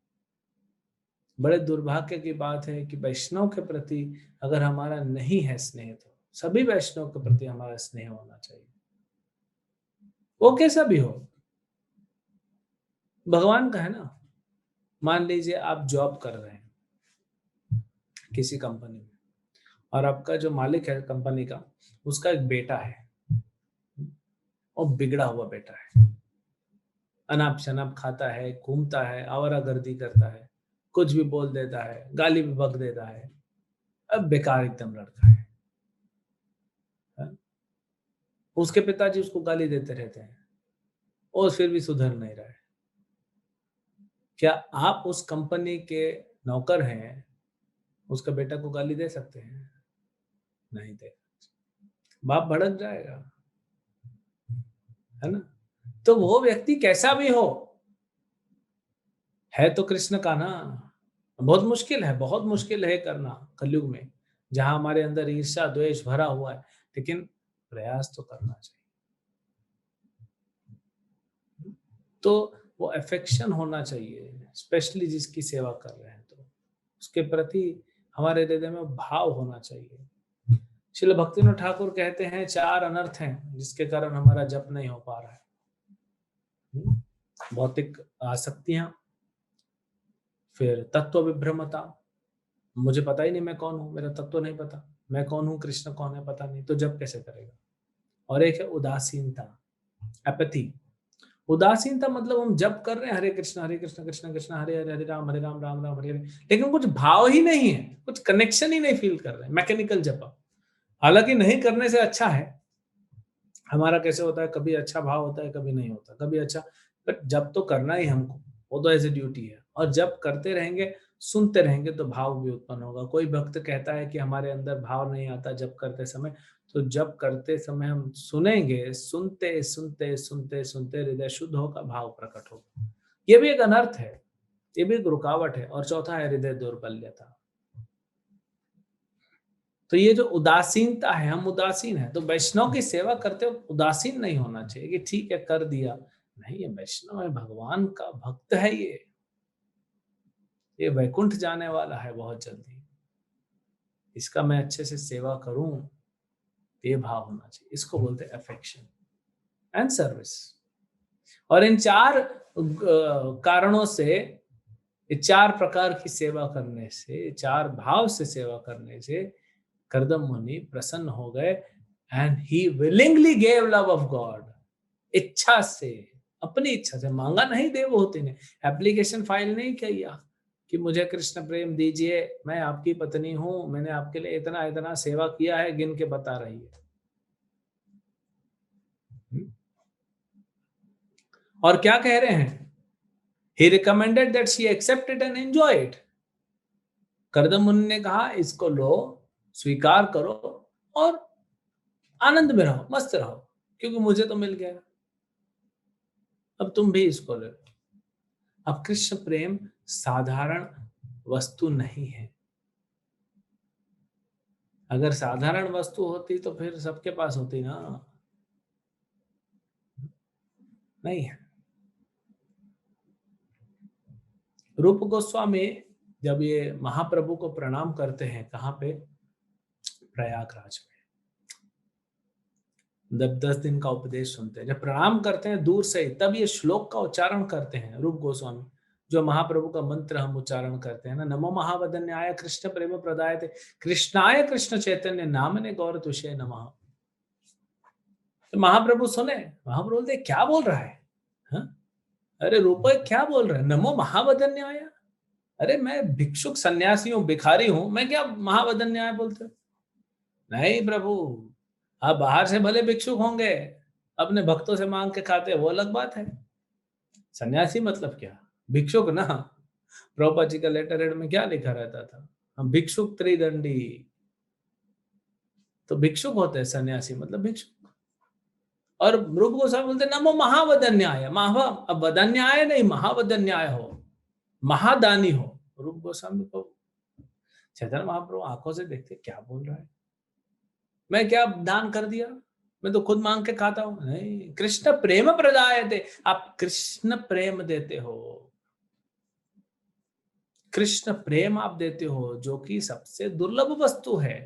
बड़े दुर्भाग्य की बात है कि वैष्णव के प्रति अगर हमारा नहीं है स्नेह, तो सभी वैष्णव के प्रति हमारा स्नेह होना चाहिए। वो कैसा भी हो, भगवान का है ना। मान लीजिए आप जॉब कर रहे हैं किसी कंपनी में, और आपका जो मालिक है कंपनी का, उसका एक बेटा है, और बिगड़ा हुआ बेटा है, अनाप शनाप खाता है, घूमता है, आवारागर्दी करता है, कुछ भी बोल देता है, गाली भी बक देता है। अब बेकार एकदम लड़का है? उसके पिताजी उसको गाली देते रहते हैं और फिर भी सुधर नहीं रहा है। क्या आप उस कंपनी के नौकर हैं, उसका बेटा को गाली दे सकते हैं? नहीं दे। बाप भड़क जाएगा, है ना। तो वो व्यक्ति कैसा भी हो, है तो कृष्ण का ना। बहुत मुश्किल है, बहुत मुश्किल है करना कलयुग में, जहां हमारे अंदर ईर्ष्या द्वेष भरा हुआ है, लेकिन प्रयास तो करना चाहिए। तो वो अफेक्शन होना चाहिए, स्पेशली जिसकी सेवा कर रहे हैं तो उसके प्रति हमारे हृदय में भाव होना चाहिए। श्रील भक्तिनाथ ठाकुर कहते हैं 4 अनर्थ हैं जिसके कारण हमारा जप नहीं हो पा रहा है। भौतिक आसक्तियां, फिर तत्व विभ्रमता, मुझे पता ही नहीं मैं कौन हूं, मेरा तत्व नहीं पता, मैं कौन हूं, कृष्ण कौन है पता नहीं, तो जप कैसे करेगा। और एक है उदासीनता, एपैथी। उदासीनता मतलब हम जप कर रहे हैं हरे कृष्ण कृष्ण कृष्ण हरे हरे, हरे राम राम राम हरे हरे, लेकिन कुछ भाव ही नहीं है, कुछ कनेक्शन ही नहीं फील कर रहे हैं, मैकेनिकल जप। हालांकि नहीं करने से अच्छा है। हमारा कैसे होता है, कभी अच्छा भाव होता है, कभी नहीं होता, कभी अच्छा, बट जब तो करना ही हमको, वो तो एज ए ड्यूटी है। और जब करते रहेंगे, सुनते रहेंगे, तो भाव भी उत्पन्न होगा। कोई भक्त कहता है कि हमारे अंदर भाव नहीं आता जब करते समय, तो जब करते समय हम सुनेंगे, सुनते सुनते सुनते सुनते हृदय शुद्ध होगा, भाव प्रकट होगा। ये भी एक अनर्थ है, ये भी एक रुकावट है। और चौथा है हृदय दौर्बल्यता। तो ये जो उदासीनता है, हम उदासीन है, तो वैष्णव की सेवा करते वक्त उदासीन नहीं होना चाहिए कि ठीक है कर दिया। नहीं, ये वैष्णव है, भगवान का भक्त है, ये वैकुंठ जाने वाला है बहुत जल्दी, इसका मैं अच्छे से सेवा करूं, ये भाव होना चाहिए। इसको बोलते हैं अफेक्शन एंड सर्विस। और इन 4 कारणों से, ये 4 प्रकार की सेवा करने से, 4 भाव से सेवा करने से कर्दम मुनि प्रसन्न हो गए। And he willingly gave love of God, इच्छा से, अपनी इच्छा से मांगा नहीं देवहूति ने, एप्लीकेशन फाइल नहीं किया कि मुझे कृष्ण प्रेम दीजिए, मैं आपकी पत्नी हूं, मैंने आपके लिए इतना इतना सेवा किया है, गिन के बता रही है। और क्या कह रहे हैं, he recommended that she accept it and enjoy it। Kardam मुनि ने कहा इसको लो, स्वीकार करो, और आनंद में रहो, मस्त रहो, क्योंकि मुझे तो मिल गया, अब तुम भी इसको ले लो। अब कृष्ण प्रेम साधारण वस्तु नहीं है। अगर साधारण वस्तु होती तो फिर सबके पास होती ना, नहीं है। रूप गोस्वामी जब ये महाप्रभु को प्रणाम करते हैं, कहाँ पे, प्रयागराज में, जब 10 दिन का उपदेश सुनते हैं, जब प्रणाम करते हैं दूर से, तब ये श्लोक का उच्चारण करते हैं रूप गोस्वामी। जो महाप्रभु का मंत्र हम उच्चारण करते हैं ना, नमो महावदन्याय कृष्ण प्रेम प्रदायते कृष्णाय कृष्ण चैतन्य नामने गौर तुषे नमः। तो महाप्रभु सुने, महाप्रभु बोलते क्या बोल रहा है, हाँ? अरे रूप क्या बोल रहा है, नमो महावदन्याय। अरे मैं भिक्षुक सन्यासी हूँ, भिखारी हूं, मैं क्या महावदन्याय बोलते हो? नहीं प्रभु, आप बाहर से भले भिक्षुक होंगे, अपने भक्तों से मांग के खाते, वो अलग बात है। सन्यासी मतलब क्या, भिक्षुक ना। प्रभुपाद जी का लेटर हेड में क्या लिखा रहता था, हम भिक्षुक त्रिदंडी। तो भिक्षुक होते हैं, सन्यासी मतलब भिक्षुक। और रूप गोस्वामी बोलते नमो महावदन्याय, अब वदन्याय नहीं, महावदन्याय हो, महादानी हो। रूप गोस्वामी को चैतन्य महाप्रभु आंखों से देखते क्या बोल रहा है, मैं क्या दान कर दिया, मैं तो खुद मांग के खाता हूं। नहीं, कृष्ण प्रेम प्रदायते, आप कृष्ण प्रेम देते हो, कृष्ण प्रेम आप देते हो, जो कि सबसे दुर्लभ वस्तु है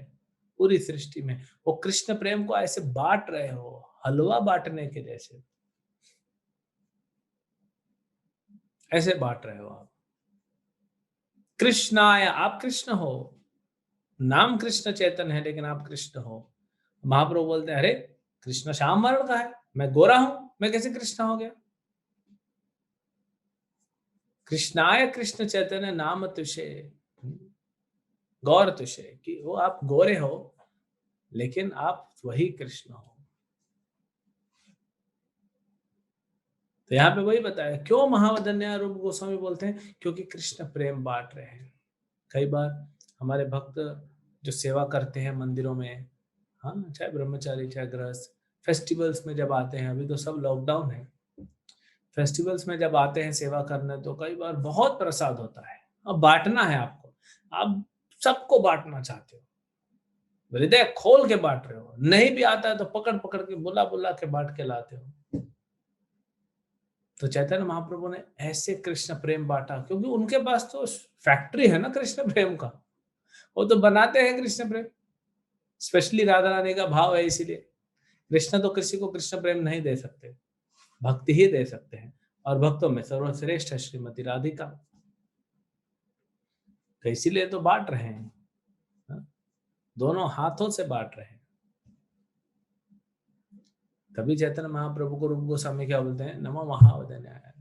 पूरी सृष्टि में। वो कृष्ण प्रेम को ऐसे बांट रहे हो, हलवा बांटने के जैसे। ऐसे बांट रहे हो आप। कृष्णाय, आप कृष्ण हो, नाम कृष्ण चैतन्य है लेकिन आप कृष्ण हो। महाप्रभु बोलते हैं अरे कृष्ण श्याम वर्ण का है, मैं गोरा हूं, मैं कैसे कृष्ण हो गया। कृष्णाय कृष्ण चैतन्य नाम तुषे, गौर तुषे, कि वो आप गोरे हो लेकिन आप वही कृष्ण हो। तो यहाँ पे वही बताया क्यों महावदन्य रूप गोस्वामी बोलते हैं, क्योंकि कृष्ण प्रेम बांट रहे हैं। कई बार हमारे भक्त जो सेवा करते हैं मंदिरों में, हाँ, चाहे ब्रह्मचारी चाहे गृहस्थ, फेस्टिवल्स में जब आते हैं, अभी तो सब लॉकडाउन है, फेस्टिवल्स में जब आते हैं सेवा करने तो कई बार बहुत प्रसाद होता है। अब बांटना है आपको, आप सबको बांटना चाहते हो, हृदय खोल के बांट रहे हो, नहीं भी आता है तो पकड़ पकड़ के बुला बुला के बांट के लाते हो। तो चैतन्य महाप्रभु ने ऐसे कृष्ण प्रेम बांटा, क्योंकि उनके पास तो फैक्ट्री है ना कृष्ण प्रेम का, वो तो बनाते हैं कृष्ण प्रेम, स्पेशली राधा रानी का भाव है, इसीलिए कृष्ण तो किसी को कृष्ण प्रेम नहीं दे सकते, भक्ति ही दे सकते हैं, और भक्तों में सर्वश्रेष्ठ है श्रीमती राधिका, तो इसीलिए तो बांट रहे हैं, हाँ? दोनों हाथों से बांट रहे हैं। तभी चैतन्य महाप्रभु को रूप गोस्वामी क्या बोलते हैं, नमो महावदन्याय।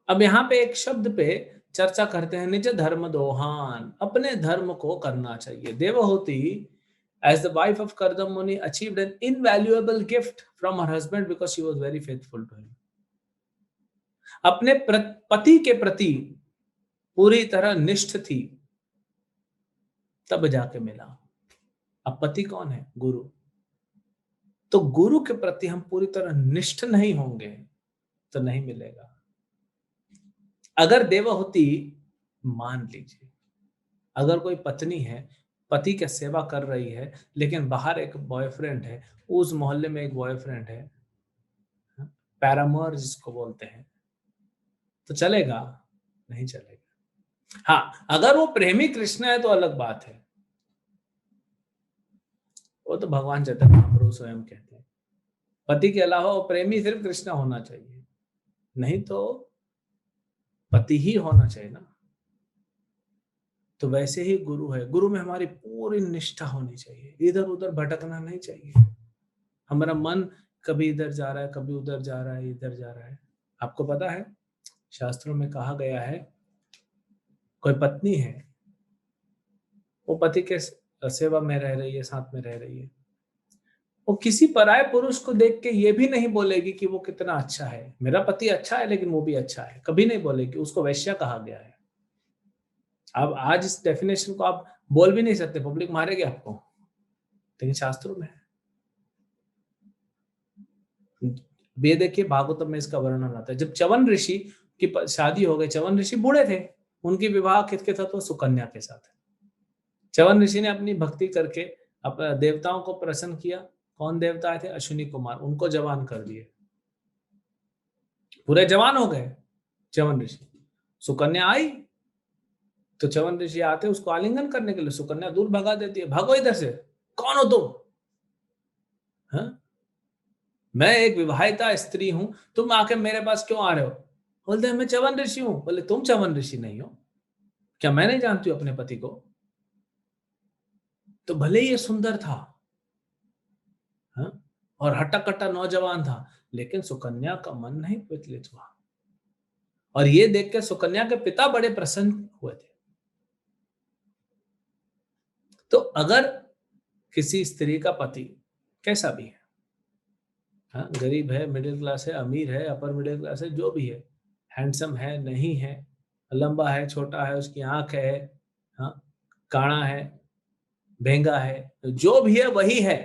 अब यहाँ पे एक शब्द पे चर्चा करते हैं, निज धर्म दोहान, अपने धर्म को करना चाहिए। Devahuti as the wife of Kardam Muni achieved an invaluable gift from her husband because she was very faithful to him. अपने पति के प्रति पूरी तरह निष्ठ थी, तब जाके मिला। अब पति कौन है, गुरु, तो गुरु के प्रति हम पूरी तरह निष्ठ नहीं होंगे तो नहीं मिलेगा। अगर देवहूति, मान लीजिए अगर कोई पत्नी है, पति की सेवा कर रही है, लेकिन बाहर एक बॉयफ्रेंड है, उस मोहल्ले में एक बॉयफ्रेंड है, पैरामोर जिसको बोलते हैं, तो चलेगा, नहीं चलेगा। हाँ, अगर वो प्रेमी कृष्ण है तो अलग बात है, वो तो भगवान चैतन्य महाप्रभु स्वयं कहते हैं पति के अलावा वो प्रेमी सिर्फ कृष्ण होना चाहिए, नहीं तो पति ही होना चाहिए ना। तो वैसे ही गुरु है, गुरु में हमारी पूरी निष्ठा होनी चाहिए, इधर उधर भटकना नहीं चाहिए। हमारा मन कभी इधर जा रहा है, कभी उधर जा रहा है, इधर जा रहा है। आपको पता है शास्त्रों में कहा गया है, कोई पत्नी है, वो पति के सेवा में रह रही है, साथ में रह रही है, वो किसी पराये पुरुष को देख के ये भी नहीं बोलेगी कि वो कितना अच्छा है, मेरा पति अच्छा है लेकिन वो भी अच्छा है, कभी नहीं बोलेगी, उसको वैश्या कहा गया है। अब आज इस डेफिनेशन को आप बोल भी नहीं सकते, पब्लिक मारेगी आपको, लेकिन शास्त्रों में है। ये देखिए भागवतम में इसका वर्णन आता है, जब च्यवन ऋषि की शादी हो गई, च्यवन ऋषि बूढ़े थे, उनकी विवाह किसके साथ, तो सुकन्या के साथ। च्यवन ऋषि ने अपनी भक्ति करके अपने देवताओं को प्रसन्न किया। कौन देवता आए थे, अश्विनी कुमार, उनको जवान कर दिए, पूरे जवान हो गए च्यवन ऋषि। सुकन्या आई तो च्यवन ऋषि आते उसको आलिंगन करने के लिए, सुकन्या दूर भगा देती है, भागो इधर से, कौन हो तुम, हाँ? मैं एक विवाहिता स्त्री हूं, तुम आके मेरे पास क्यों आ रहे हो। बोलते हैं मैं च्यवन ऋषि हूं। बोले तुम च्यवन ऋषि नहीं हो क्या, मैं नहीं जानती हूँ अपने पति को। तो भले ही ये सुंदर था, हाँ? और हट्टा कट्टा नौजवान था, लेकिन सुकन्या का मन नहीं विचलित हुआ, और ये देख के सुकन्या के पिता बड़े प्रसन्न हुए थे। तो अगर किसी स्त्री का पति कैसा भी है, हाँ, गरीब है, मिडिल क्लास है, अमीर है, अपर मिडिल क्लास है, जो भी है, हैंडसम है, नहीं है, लंबा है, छोटा है, उसकी आंख है, हाँ, काड़ा है, भेंगा है, जो भी है वही है।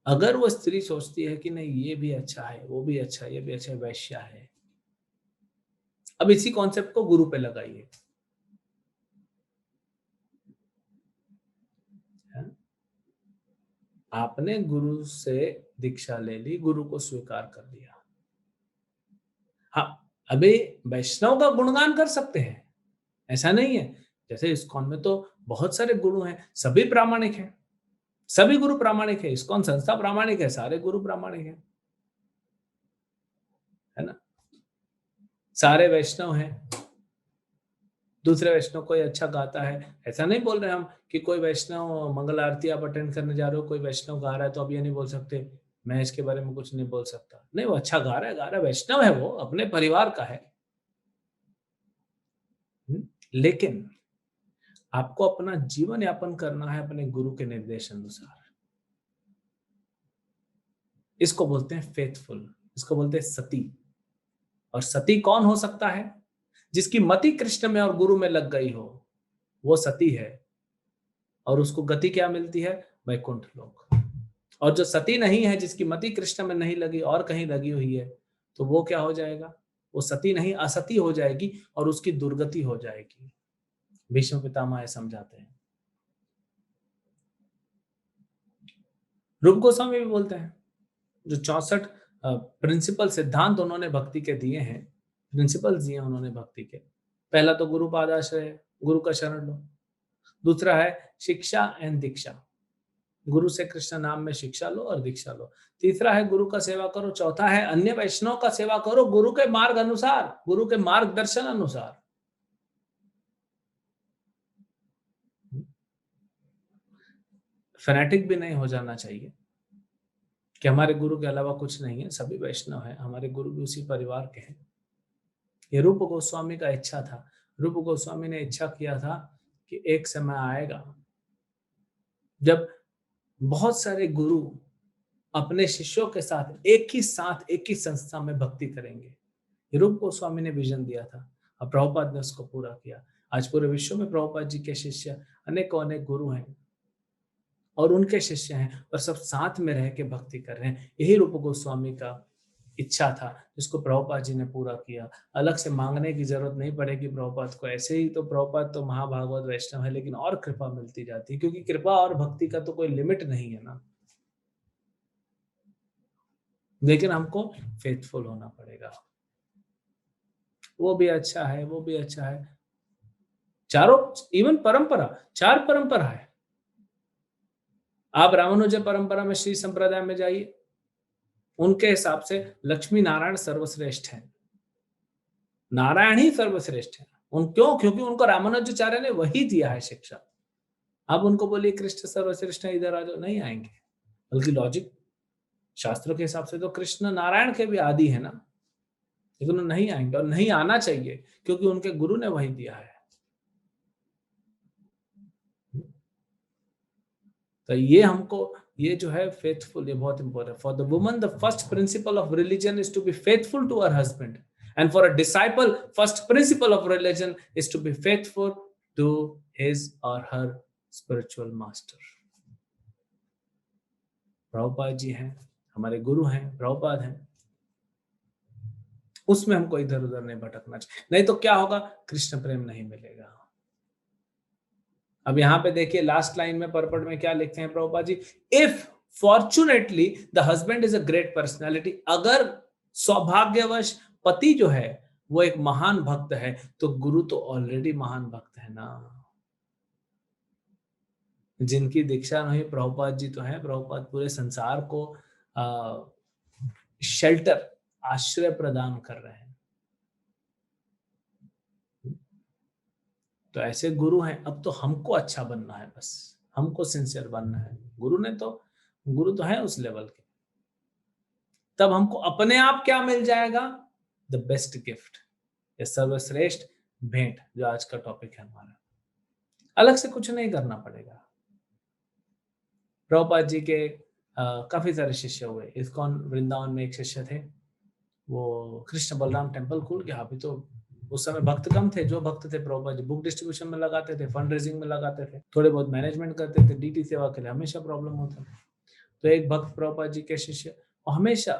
अगर वो स्त्री सोचती है कि नहीं ये भी अच्छा है, वो भी अच्छा है, ये भी अच्छा है, वैश्या है। अब इसी कॉन्सेप्ट को गुरु पे लगाइए, आपने गुरु से दीक्षा ले ली, गुरु को स्वीकार कर लिया, हाँ, अभी वैष्णव का गुणगान कर सकते हैं, ऐसा नहीं है। जैसे इस्कॉन में तो बहुत सारे गुरु हैं, सभी प्रामाणिक हैं, सभी गुरु प्रामाणिक है, इस्कॉन संस्था प्रामाणिक है, सारे गुरु प्रामाणिक है सारे वैष्णव हैं, दूसरे वैष्णव कोई अच्छा गाता है, ऐसा नहीं बोल रहे हम कि कोई वैष्णव मंगल आरती आप अटेंड करने जा रहे हो, कोई वैष्णव गा रहा है तो अब ये नहीं बोल सकते मैं इसके बारे में कुछ नहीं बोल सकता। नहीं, वो अच्छा गा रहा है, वैष्णव है, वो अपने परिवार का है। लेकिन आपको अपना जीवन यापन करना है अपने गुरु के निर्देश अनुसार। इसको बोलते हैं फेथफुल, इसको बोलते हैं सती। और सती कौन हो सकता है? जिसकी मति कृष्ण में और गुरु में लग गई हो, वो सती है। और उसको गति क्या मिलती है? वैकुंठ लोक। और जो सती नहीं है, जिसकी मति कृष्ण में नहीं लगी और कहीं लगी हुई है, तो वो क्या हो जाएगा? वो सती नहीं, असती हो जाएगी और उसकी दुर्गति हो जाएगी। भीष्म पितामह समझाते हैं। रूप गोस्वामी भी बोलते हैं, जो 64 प्रिंसिपल सिद्धांत उन्होंने भक्ति के दिए हैं, प्रिंसिपल्स दिए उन्होंने भक्ति के। पहला तो गुरु पादाश्रय, गुरु का शरण लो। दूसरा है शिक्षा एंड दीक्षा, गुरु से कृष्ण नाम में शिक्षा लो और दीक्षा लो। तीसरा है गुरु का सेवा करो। चौथा है अन्य वैष्णव का सेवा करो गुरु के मार्ग अनुसार, गुरु के मार्गदर्शन अनुसार। फैनेटिक भी नहीं हो जाना चाहिए कि हमारे गुरु के अलावा कुछ नहीं है, सभी वैष्णव है, हमारे गुरु भी उसी परिवार के हैं। ये रूप गोस्वामी का इच्छा था। रूप गोस्वामी ने इच्छा किया था कि एक समय आएगा जब बहुत सारे गुरु अपने शिष्यों के साथ एक ही संस्था में भक्ति करेंगे। रूप गोस्वामी ने विजन दिया था और प्रभुपाद ने उसको पूरा किया। आज पूरे विश्व में प्रभुपाद जी के शिष्य अनेकों अनेक गुरु हैं और उनके शिष्य हैं और सब साथ में रह के भक्ति कर रहे हैं। यही रूप गोस्वामी का इच्छा था, जिसको प्रभुपाद जी ने पूरा किया। अलग से मांगने की जरूरत नहीं पड़ेगी प्रभुपाद को। ऐसे ही तो प्रभुपाद तो महाभागवत वैष्णव है, लेकिन और कृपा मिलती जाती है, क्योंकि कृपा और भक्ति का तो कोई लिमिट नहीं है ना। लेकिन हमको फेथफुल होना पड़ेगा। वो भी अच्छा है, वो भी अच्छा है। चारों, इवन परंपरा, 4 परंपरा है। आप रामानुज परंपरा में श्री संप्रदाय में जाइए, उनके हिसाब से लक्ष्मी नारायण सर्वश्रेष्ठ है, नारायण ही सर्वश्रेष्ठ है। क्यों? क्योंकि उनको रामानुजाचार्य ने वही दिया है शिक्षा। आप उनको बोलिए कृष्ण सर्वश्रेष्ठ है, इधर आ जाओ, नहीं आएंगे। बल्कि लॉजिक शास्त्रों के हिसाब से तो कृष्ण नारायण के भी आदि है ना, लेकिन वो नहीं आएंगे और नहीं आना चाहिए, क्योंकि उनके गुरु ने वही दिया है। तो ये हमको, ये जो है फेथफुल, ये बहुत important. For the woman the first principle of religion is to be faithful to her husband, and for a disciple first principle of religion is to be faithful to his or her spiritual master. Prabhupada ji हैं, हमारे गुरु हैं, प्रभुपाद हैं, उसमें हमको इधर उधर नहीं भटकना चाहिए। नहीं तो क्या होगा? कृष्ण प्रेम नहीं मिलेगा। अब यहाँ पे देखिए लास्ट लाइन में परपट में क्या लिखते हैं Prabhupada ji? If fortunately the husband is a great personality, अगर सौभाग्यवश पति जो है वो एक महान भक्त है, तो गुरु तो ऑलरेडी महान भक्त है ना। जिनकी दीक्षा नहीं, प्रभुपाद जी तो है। प्रभुपाद पूरे संसार को शेल्टर, आश्रय प्रदान कर रहे हैं। तो ऐसे गुरु हैं। अब तो हमको अच्छा बनना है, बस हमको सिंसियर बनना है। गुरु तो है उस लेवल के। तब हमको अपने आप क्या मिल जाएगा? द बेस्ट गिफ्ट, ये सर्वश्रेष्ठ भेंट, जो आज का टॉपिक है हमारा। अलग से कुछ नहीं करना पड़ेगा। प्रभुपाद जी के काफी सारे शिष्य हुए। इस्कॉन वृंदावन में एक शिष्य थे, वो कृष्ण बलराम टेम्पल खुल गया। अभी तो उस समय भक्त कम थे, जो भक्त थे प्रभुपाद जी बुक डिस्ट्रीब्यूशन में लगाते थे, फंड रेजिंग में लगाते थे, थोड़े बहुत मैनेजमेंट करते थे। डीटी सेवा के लिए हमेशा प्रॉब्लम होता था। तो एक भक्त प्रभुपाद जी के शिष्य हमेशा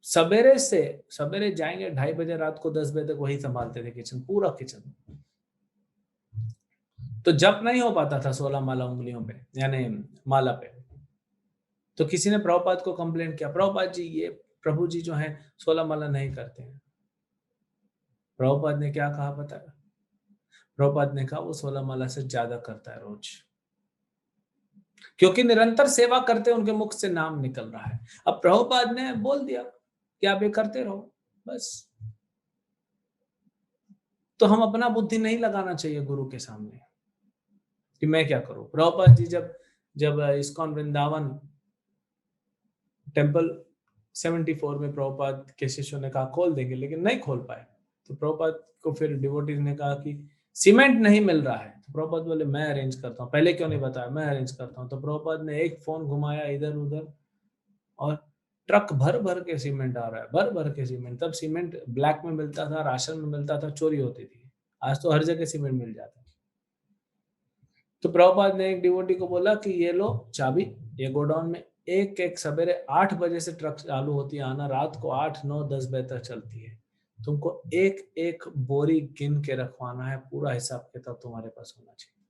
सवेरे जाएंगे, 2:30 बजे रात को 10 बजे तक वही संभालते थे किचन, पूरा किचन। तो जप नहीं हो पाता था 16 माला उंगलियों पे, यानी माला पे। तो किसी ने प्रभुपाद को कंप्लेंट किया, प्रभुपाद जी ये प्रभु जी जो है 16 माला नहीं करते हैं। प्रभुपाद ने क्या कहा बताया? प्रभुपाद ने कहा वो 16 माला से ज्यादा करता है रोज, क्योंकि निरंतर सेवा करते उनके मुख से नाम निकल रहा है। अब प्रभुपाद ने बोल दिया कि आप ये करते रहो बस। तो हम अपना बुद्धि नहीं लगाना चाहिए गुरु के सामने कि मैं क्या करूं। प्रभुपाद जी जब जब इस्कॉन वृंदावन टेम्पल 74 में प्रभुपाद के शिष्यों ने कहा खोल देंगे, लेकिन नहीं खोल पाए। तो प्रभुपाद को फिर डिवोटीज ने कहा कि सीमेंट नहीं मिल रहा है। तो प्रभुपाद बोले मैं अरेंज करता हूँ, पहले क्यों नहीं बताया, मैं अरेंज करता हूँ। तो प्रभुपाद ने एक फोन घुमाया इधर उधर और ट्रक भर भर के सीमेंट आ रहा है, भर भर के सीमेंट। तब सीमेंट ब्लैक में मिलता था, राशन में मिलता था, चोरी होती थी। आज तो हर जगह सीमेंट मिल जाता है। तो प्रभुपाद ने एक डिवोटी को बोला कि ये लो चाबी, ये गोडाउन में एक एक सवेरे 8 बजे से ट्रक चालू होती है आना, रात को 8 9 10 बजे तक चलती है। तुमको एक एक बोरी गिन के रखवाना है, पूरा हिसाब किताब तुम्हारे पास होना चाहिए।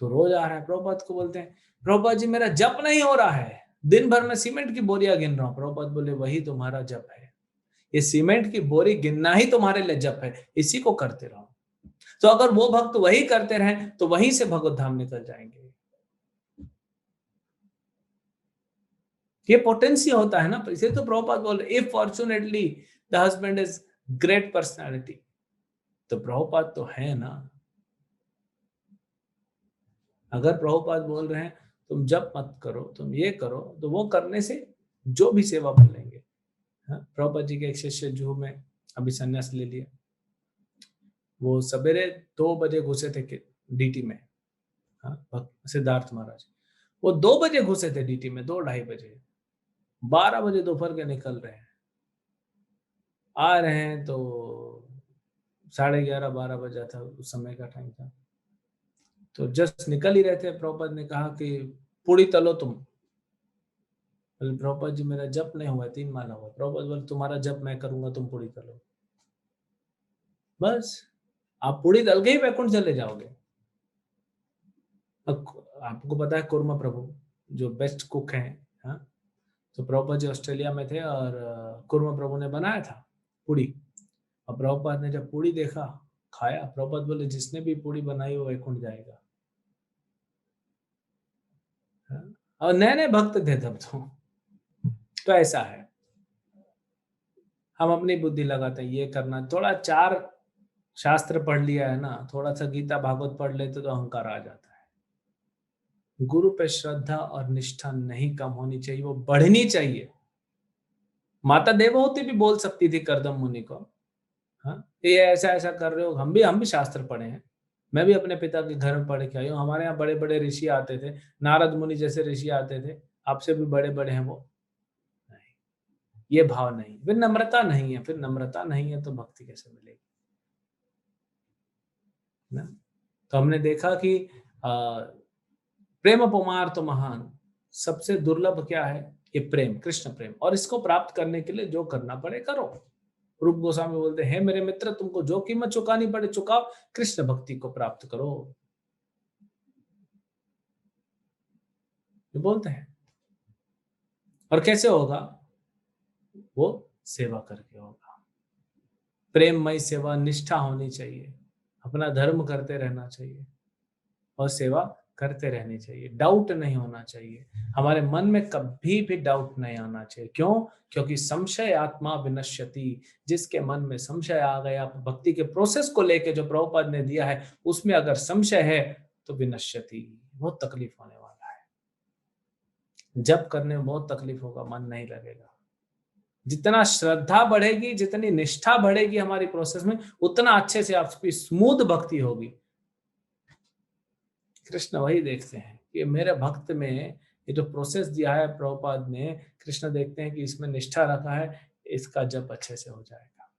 तो रोज आ रहा है। प्रभुपाद को बोलते हैं प्रभुपाद जी मेरा जप नहीं हो रहा है, दिन भर में सीमेंट की बोरियां गिन रहा हूँ। प्रभुपाद बोले वही तुम्हारा जप है, ये सीमेंट की बोरी गिनना ही तुम्हारे लिए जप है, इसी को करते रहो। तो अगर वो भक्त वही करते रहें तो वहीं से भगवत धाम निकल जाएंगे। ये पोटेंशियल होता है ना, इसे तो प्रभुपाद बोल रहे if fortunately the husband is great personality, तो प्रभुपाद तो है ना। अगर प्रभुपाद बोल रहे हैं तुम जप मत करो, तुम ये करो, तो वो करने से जो भी सेवा बोलेंगे। प्रभुपाद जी के एक शिष्य जो में अभी संन्यास ले लिया, वो सवेरे 2 बजे घुसे थे डीटी में। सिद्धार्थ महाराज वो 2 बजे घुसे थे डीटी में, 2 ढाई बजे, 12 बजे दोपहर के निकल रहे हैं, आ रहे हैं तो 11:30 12 बजा था, उस समय का टाइम था। तो जस्ट निकल ही रहे थे, प्रभुपाद ने कहा कि पूरी तलो तुम। बोले प्रभुपाद जी मेरा जप नहीं हुआ, 3 माला हुआ। प्रभुपाद बोले तुम्हारा जप मैं करूंगा, तुम पूरी तलो। बस आप पूरी तल के ही वैकुंठ चले जाओगे। आपको पता है कुर्मा प्रभु जो बेस्ट कुक हैं, हाँ, तो प्रभुपाद जी ऑस्ट्रेलिया में थे और कुर्मा प्रभु ने बनाया था पूड़ी। और प्रभुपाद ने जब पूड़ी देखा, खाया, प्रभुपाद बोले जिसने भी पूड़ी बनाई वो वैकुंठ जाएगा। और नए नए भक्त थे तब तो ऐसा है, हम अपनी बुद्धि लगाते हैं ये करना। थोड़ा 4 शास्त्र पढ़ लिया है ना, थोड़ा सा गीता भागवत पढ़ लेते तो अहंकार आ जाता है। गुरु पे श्रद्धा और निष्ठा नहीं कम होनी चाहिए, वो बढ़नी चाहिए। माता देवहूति भी बोल सकती थी करदम मुनि को, हाँ ये ऐसा ऐसा कर रहे हो। हम भी शास्त्र पढ़े हैं, मैं भी अपने पिता के घर में पढ़ के आई हूँ। हमारे यहाँ बड़े बड़े ऋषि आते थे, नारद मुनि जैसे ऋषि आते थे, आपसे भी बड़े बड़े हैं वो। नहीं, ये भाव नहीं, फिर नम्रता नहीं है, फिर नम्रता नहीं है तो भक्ति कैसे मिलेगी ना। तो हमने देखा कि प्रेम पुमार्थ महान, सबसे दुर्लभ क्या है, ये प्रेम, कृष्ण प्रेम। और इसको प्राप्त करने के लिए जो करना पड़े करो। रूप गोस्वामी बोलते हैं मेरे मित्र तुमको जो कीमत चुकानी पड़े चुकाओ, कृष्ण भक्ति को प्राप्त करो, ये बोलते हैं। और कैसे होगा, वो सेवा करके होगा। प्रेममय सेवा, निष्ठा होनी चाहिए, अपना धर्म करते रहना चाहिए और सेवा करते रहनी चाहिए। डाउट नहीं होना चाहिए, हमारे मन में कभी भी डाउट नहीं आना चाहिए। क्यों? क्योंकि संशय आत्मा विनश्यति। जिसके मन में संशय आ गया भक्ति के प्रोसेस को लेके जो प्रभुपाद ने दिया है उसमें अगर संशय है तो विनश्यति, बहुत तकलीफ होने वाला है। जब करने में बहुत तकलीफ होगा, मन नहीं लगेगा। जितना श्रद्धा बढ़ेगी, जितनी निष्ठा बढ़ेगी हमारी प्रोसेस में, उतना अच्छे से आपकी स्मूथ भक्ति होगी। कृष्ण वही देखते हैं कि मेरे भक्त में ये जो प्रोसेस दिया है प्रभुपाद ने, कृष्ण देखते हैं कि इसमें निष्ठा रखा है, इसका जप अच्छे से हो जाएगा।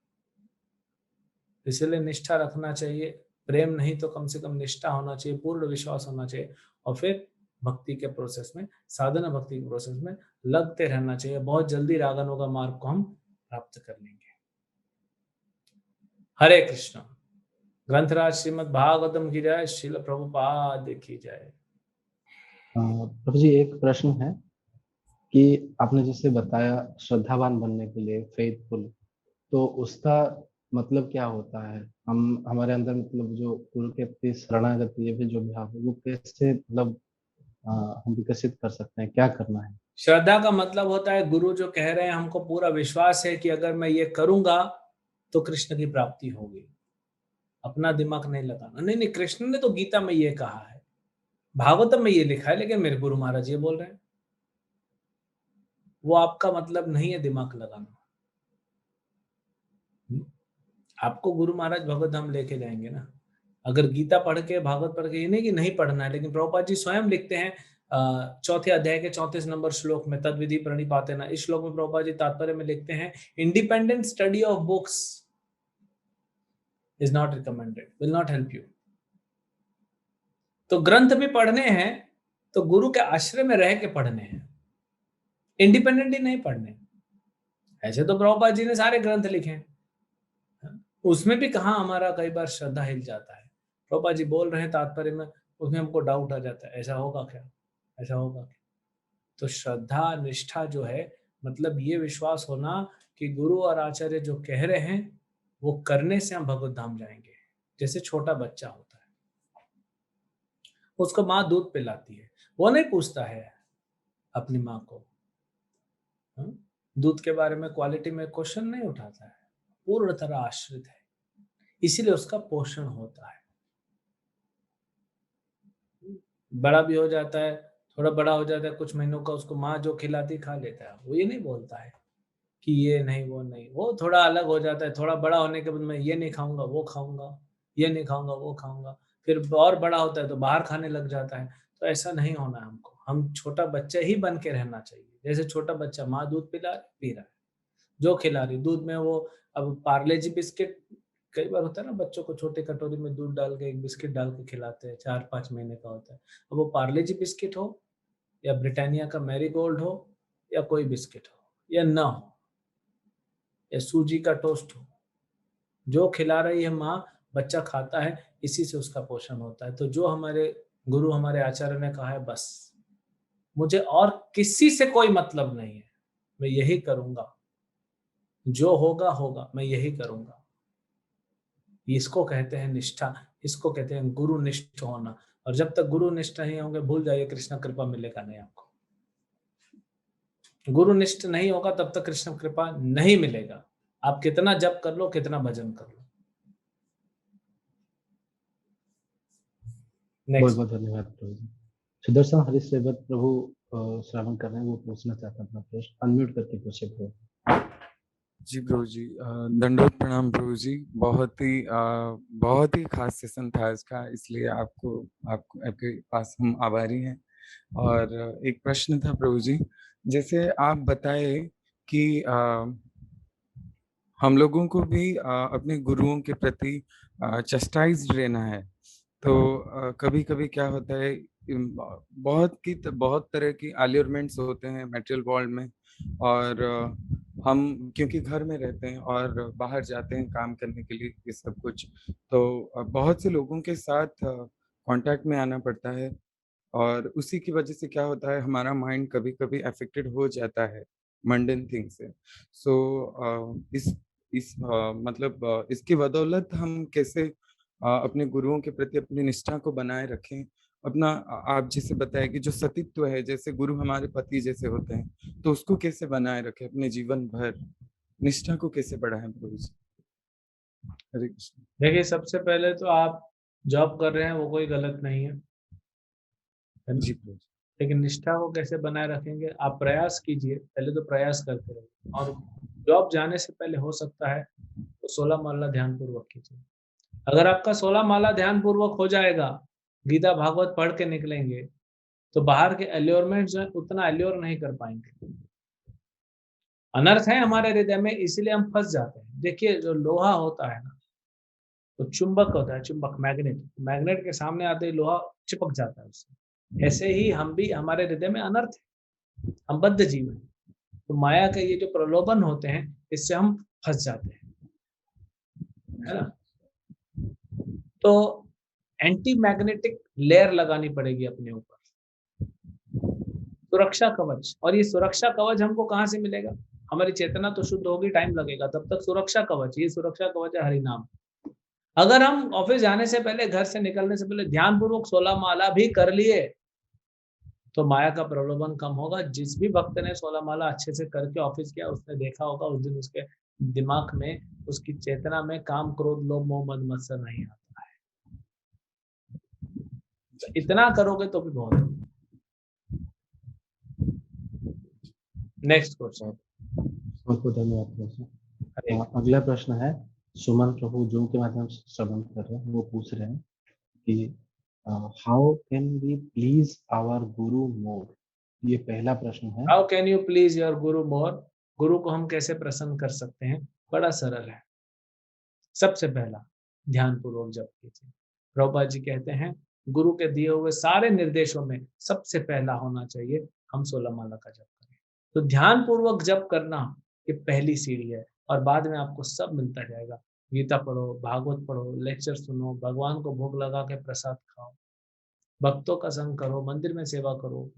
इसलिए निष्ठा रखना चाहिए, प्रेम नहीं तो कम से कम निष्ठा होना चाहिए, पूर्ण विश्वास होना चाहिए। और फिर भक्ति के प्रोसेस में, साधना भक्ति के प्रोसेस में लगते रहना चाहिए। बहुत जल्दी रागनों का मार्ग को हम प्राप्त कर लेंगे। हरे कृष्ण। ग्रंथराज श्रीमद् भागवतम की जय, श्रील प्रभुपाद की जय। प्रभु जी एक प्रश्न है कि आपने जैसे बताया श्रद्धावान बनने के लिए, फेथफुल, तो उसका मतलब क्या होता है? हम हमारे अंदर मतलब जो गुरु के प्रति शरणागति है, जो भाव है, वो कैसे मतलब हम विकसित कर सकते हैं? क्या करना है? श्रद्धा का मतलब होता है गुरु जो कह रहे हैं, हमको पूरा विश्वास है कि अगर मैं ये करूंगा तो कृष्ण की प्राप्ति होगी। अपना दिमाग नहीं लगाना। नहीं नहीं, कृष्ण ने तो गीता में ये कहा है, भागवतम में ये लिखा है, लेकिन मेरे गुरु महाराज ये बोल रहे हैं। वो आपका मतलब नहीं है दिमाग लगाना। आपको गुरु महाराज भगवत धाम लेके जाएंगे ना। अगर गीता पढ़ के, भागवत पढ़ के, ये नहीं कि नहीं पढ़ना है, लेकिन प्रभुपाद जी स्वयं लिखते हैं चौथे अध्याय के 34 नंबर श्लोक में, तद विधि प्रणिपाते ना, इस श्लोक में प्रभुपाद जी तात्पर्य में लिखते हैं, independent study of books is not recommended, will not help you. तो ग्रंथ भी पढ़ने हैं तो गुरु के आश्रय में रह के पढ़ने हैं, इंडिपेंडेंटली नहीं पढ़ने। ऐसे तो प्रभुपाद जी ने सारे ग्रंथ लिखे हैं, उसमें भी कहा हमारा कई बार श्रद्धा हिल जाता है। प्रभुपाद जी बोल रहे हैं तात्पर्य में, उसमें हमको डाउट आ जाता है, ऐसा होगा क्या, ऐसा होगा क्या। तो श्रद्धा निष्ठा जो है, मतलब ये विश्वास होना कि गुरु और आचार्य जो कह रहे हैं वो करने से हम भगवत धाम जाएंगे। जैसे छोटा बच्चा होता है, उसको माँ दूध पिलाती है, वो नहीं पूछता है अपनी माँ को, दूध के बारे में क्वालिटी में क्वेश्चन नहीं उठाता है, पूर्ण तरह आश्रित है, इसीलिए उसका पोषण होता है। बड़ा भी हो जाता है, थोड़ा बड़ा हो जाता है कुछ महीनों का, उसको माँ जो खिलाती खा लेता है। वो ये नहीं बोलता है कि ये नहीं वो नहीं, वो थोड़ा अलग हो जाता है। थोड़ा बड़ा होने के बाद मैं ये नहीं खाऊंगा वो खाऊंगा, ये नहीं खाऊंगा वो खाऊंगा, फिर और बड़ा होता है तो बाहर खाने लग जाता है। तो ऐसा नहीं होना हमको, हम छोटा बच्चा ही बन के रहना चाहिए। जैसे छोटा बच्चा माँ दूध पी रहा है, जो खिला रही दूध में वो, अब पार्ले जी बिस्किट, कई बार होता है ना बच्चों को छोटे कटोरी में दूध डाल के एक बिस्किट डाल के खिलाते हैं, 4-5 महीने का होता है। अब वो पार्ले जी बिस्किट हो या ब्रिटानिया का मैरी गोल्ड हो या कोई बिस्किट हो या ना हो या सूजी का टोस्ट हो, जो खिला रही है माँ, बच्चा खाता है, इसी से उसका पोषण होता है। तो जो हमारे गुरु हमारे आचार्य ने कहा है, बस मुझे और किसी से कोई मतलब नहीं है, मैं यही करूंगा, जो होगा होगा, मैं यही करूंगा। इसको कहते हैं निष्ठा, इसको कहते हैं गुरु निष्ठ होना। और जब तक गुरु निष्ठ नहीं होंगे, भूल जाइए कृष्ण कृपा मिलेगा नहीं आपको। गुरु निष्ठ नहीं होगा तब तक कृष्ण कृपा नहीं मिलेगा। आप कितना जप कर लो, कितना भजन कर लो। बहुत नेक्स्ट। बहुत धन्यवाद प्रभु जी। सुदर्शन हरिश्चंद्र प्रभु श्रवण कर रहे हैं, वो पूछना चाहता अपना प्रश्न, अनम्यूट करके पूछे प्रभु। जी प्रभु जी, दंडवत प्रणाम प्रभु जी। बहुत ही खास सेशन था इसका, इसलिए आपके पास हम आभारी हैं। और एक प्रश्न था प्रभु जी, जैसे आप बताए कि हम लोगों को भी अपने गुरुओं के प्रति चस्टाइज्ड रहना है। तो कभी कभी क्या होता है, बहुत तरह की अल्यूरमेंट्स होते हैं मटेरियल वर्ल्ड में, और हम क्योंकि घर में रहते हैं और बाहर जाते हैं काम करने के लिए, ये सब कुछ, तो बहुत से लोगों के साथ कांटेक्ट में आना पड़ता है। और उसी की वजह से क्या होता है, हमारा माइंड कभी कभी अफेक्टेड हो जाता है मंडन थिंग से। सो इसकी बदौलत हम कैसे अपने गुरुओं के प्रति अपनी निष्ठा को बनाए रखें, अपना आप जैसे बताया कि जो सतीत्व है, जैसे गुरु हमारे पति जैसे होते हैं, तो उसको कैसे बनाए रखें अपने जीवन भर, निष्ठा को कैसे बढ़ाएं प्रभु जी। हरे कृष्ण। देखिए, सबसे पहले तो आप जॉब कर रहे हैं वो कोई गलत नहीं है ना? जी प्रभु जी। लेकिन निष्ठा को कैसे बनाए रखेंगे, आप प्रयास कीजिए, पहले तो प्रयास करते रहिए। और जॉब जाने से पहले हो सकता है तो 16 माला ध्यान पूर्वक कीजिए। अगर आपका 16 माला ध्यान पूर्वक हो जाएगा, गीता भागवत पढ़ के निकलेंगे, तो बाहर के एल्योरमेंट जो है उतना एल्योर नहीं कर पाएंगे। अनर्थ है हमारे हृदय में, इसीलिए हम फंस जाते हैं। देखिए, जो लोहा होता है ना, तो चुंबक होता है, चुंबक, मैग्नेट, मैग्नेट के सामने आते ही लोहा चिपक जाता है उससे। ऐसे ही हम भी, हमारे हृदय में अनर्थ है, हम बद्ध जीव हैं। तो माया के ये जो प्रलोभन होते हैं, इससे हम फंस जाते हैं, है ना? तो एंटी मैग्नेटिक लेयर लगानी पड़ेगी अपने ऊपर, सुरक्षा कवच। और ये सुरक्षा कवच हमको कहाँ से मिलेगा? हमारी चेतना तो शुद्ध होगी, टाइम लगेगा, तब तक सुरक्षा कवच, ये सुरक्षा कवच है हरि नाम। अगर हम ऑफिस जाने से पहले, घर से निकलने से पहले ध्यान पूर्वक 16 माला भी कर लिए, तो माया का प्रलोभन कम होगा। जिस भी भक्त ने 16 माला अच्छे से करके ऑफिस किया, उसने देखा होगा उस दिन उसके दिमाग में, उसकी चेतना में काम, क्रोध, लोभ, मोह, मद, मत्सर नहीं आता है। तो इतना करोगे तो भी बहुत है। Next question. बहुत बहुत धन्यवाद प्रभु। हरे अगला प्रश्न है, सुमन प्रभु जूम के माध्यम से श्रवण कर रहे हैं, वो पूछ रहे हैं कि how can we please our guru more. ये पहला प्रश्न है। How can you please your guru more. गुरु को हम कैसे प्रसन्न कर सकते हैं? बड़ा सरल है। सबसे पहला, ध्यान पूर्वक जप कीजिए। प्रभुपाद जी कहते हैं गुरु के दिए हुए सारे निर्देशों में सबसे पहला होना चाहिए हम 16 माला का जप करें। तो ध्यान पूर्वक जप करना ये पहली सीढ़ी है, और बाद में आपको सब मिलता जाएगा। गीता पढ़ो, भागवत पढ़ो, लेक्चर सुनो, भगवान को भोग लगा के प्रसाद खाओ, भक्तों का संग करो, मंदिर में सेवा करो।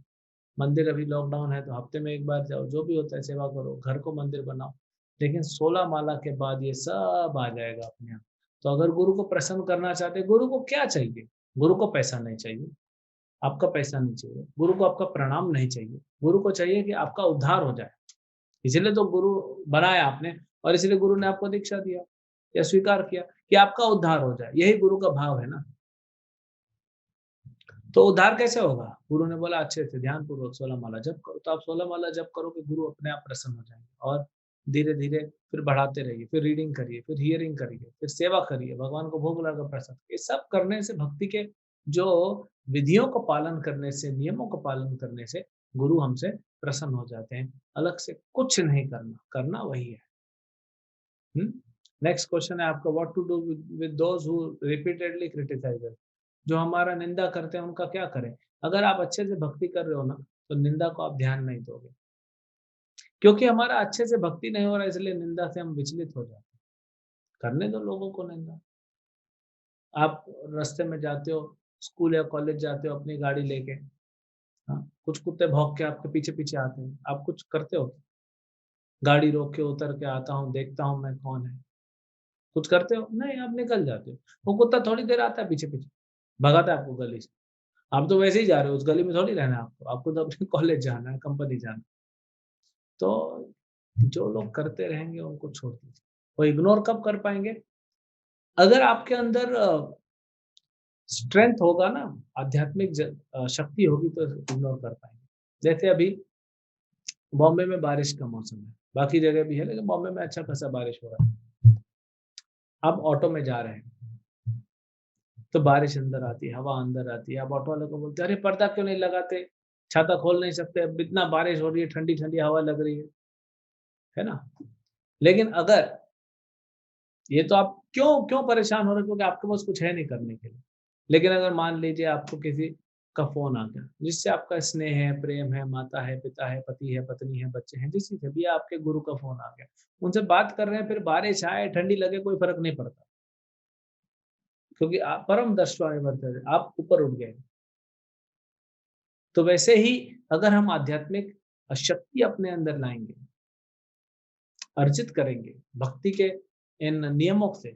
मंदिर अभी लॉकडाउन है तो हफ्ते में एक बार जाओ, जो भी होता है सेवा करो, घर को मंदिर बनाओ। लेकिन 16 माला के बाद ये सब आ जाएगा अपने आप। तो अगर गुरु को प्रसन्न करना चाहते हैं, गुरु को क्या चाहिए? गुरु को पैसा नहीं चाहिए, आपका पैसा नहीं चाहिए, गुरु को आपका प्रणाम नहीं चाहिए। गुरु को चाहिए कि आपका उद्धार हो जाए। इसलिए तो गुरु बनाया आपने, और इसलिए गुरु ने आपको दीक्षा दिया या स्वीकार किया कि आपका उद्धार हो जाए। यही गुरु का भाव है ना। तो उद्धार कैसे होगा? गुरु ने बोला अच्छे से ध्यान पूर्वक 16 माला जप करो। तो आप 16 माला जप करोगे, गुरु अपने आप प्रसन्न हो जाएंगे। और धीरे धीरे फिर बढ़ाते रहिए, फिर रीडिंग करिए, फिर हियरिंग करिए, फिर सेवा करिए, भगवान को भोग लगा प्रसाद। ये सब करने से, भक्ति के जो विधियों को पालन करने से, नियमों को पालन करने से गुरु हमसे प्रसन्न हो जाते हैं। अलग से कुछ नहीं करना, करना वही है। नेक्स्ट क्वेश्चन है आपका, what to do with those who repeatedly criticise us. जो हमारा निंदा करते हैं उनका क्या करें? अगर आप अच्छे से भक्ति कर रहे हो ना, तो निंदा को आप ध्यान नहीं दोगे, क्योंकि हमारा अच्छे से भक्ति नहीं हो रहा, इसलिए निंदा से हम विचलित हो जाते हैं। करने दो लोगों को निंदा। आप रास्ते में जाते हो, स्कूल या कॉलेज जाते हो अपनी गाड़ी लेके, हाँ, कुछ कुत्ते भौंक के आपके पीछे पीछे आते हैं, आप कुछ करते हो? गाड़ी रोक के उतर के आता हूँ, देखता हूँ मैं कौन है, कुछ करते हो? नहीं, आप निकल जाते हो। वो कुत्ता थोड़ी देर आता है पीछे पीछे, भगाता है आपको गली से। आप तो वैसे ही जा रहे हो, उस गली में थोड़ी रहना है आपको, आपको तो अपने कॉलेज जाना है, कंपनी जाना है। तो जो लोग करते रहेंगे उनको छोड़ दीजिए। वो इग्नोर कब कर पाएंगे? अगर आपके अंदर स्ट्रेंथ होगा ना, आध्यात्मिक शक्ति होगी, तो इग्नोर कर पाएंगे। जैसे अभी बॉम्बे में बारिश का मौसम है, बाकी जगह भी है, लेकिन बॉम्बे में अच्छा खासा बारिश हो रहा है। आप ऑटो में जा रहे हैं, तो बारिश अंदर आती है, हवा अंदर आती है। आप ऑटो वाले को बोलते हैं, अरे पर्दा क्यों नहीं लगाते, छाता खोल नहीं सकते, अब इतना बारिश हो रही है, ठंडी ठंडी हवा लग रही है ना। लेकिन अगर ये तो आप क्यों क्यों परेशान हो रहे हो, क्योंकि आपके पास कुछ है नहीं करने के लिए। लेकिन अगर मान लीजिए आपको किसी का फोन आ गया, जिससे आपका स्नेह है, प्रेम है, माता है, पिता है, पति है, पत्नी है, बच्चे हैं, जिसी से भी आपके गुरु का फोन आ गया, उनसे बात कर रहे हैं, फिर बारिश आए, ठंडी लगे, कोई फर्क नहीं पड़ता, क्योंकि आप परम दृष्टवा वर्तते, आप ऊपर उठ गए। तो वैसे ही अगर हम आध्यात्मिक शक्ति अपने अंदर लाएंगे, अर्जित करेंगे भक्ति के इन नियमों से,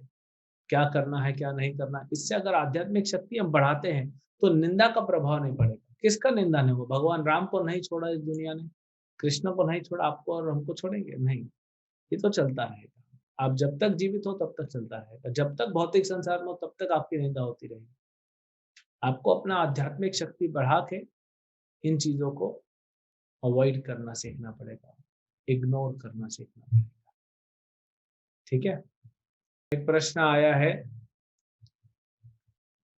क्या करना है, क्या नहीं करना है, इससे अगर आध्यात्मिक शक्ति हम बढ़ाते हैं, तो निंदा का प्रभाव नहीं पड़ेगा। किसका निंदा नहीं होगा? भगवान राम को नहीं छोड़ा इस दुनिया ने, कृष्ण को नहीं छोड़ा, आपको और हमको छोड़ेंगे? नहीं। ये तो चलता रहेगा। आप जब तक जीवित हो तब तक चलता रहेगा, जब तक भौतिक संसार में हो तब तक आपकी निंदा होती रहेगी। आपको अपना आध्यात्मिक शक्ति बढ़ा के इन चीजों को अवॉइड करना सीखना पड़ेगा, इग्नोर करना सीखना पड़ेगा। ठीक है। एक प्रश्न आया है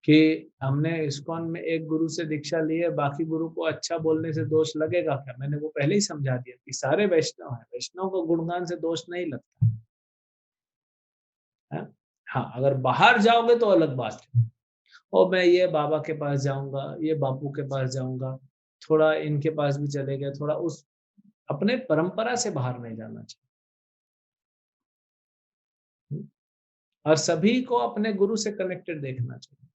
कि हमने इस्कॉन में एक गुरु से दीक्षा ली है, बाकी गुरु को अच्छा बोलने से दोष लगेगा क्या? मैंने वो पहले ही समझा दिया कि सारे वैष्णव हैं, वैष्णव को गुणगान से दोष नहीं लगता है। हाँ, अगर बाहर जाओगे तो अलग बात है। और मैं ये बाबा के पास जाऊंगा, ये बापू के पास जाऊंगा, थोड़ा इनके पास भी चले गए, थोड़ा उस अपने परंपरा से बाहर नहीं जाना चाहिए, और सभी को अपने गुरु से कनेक्टेड देखना चाहिए।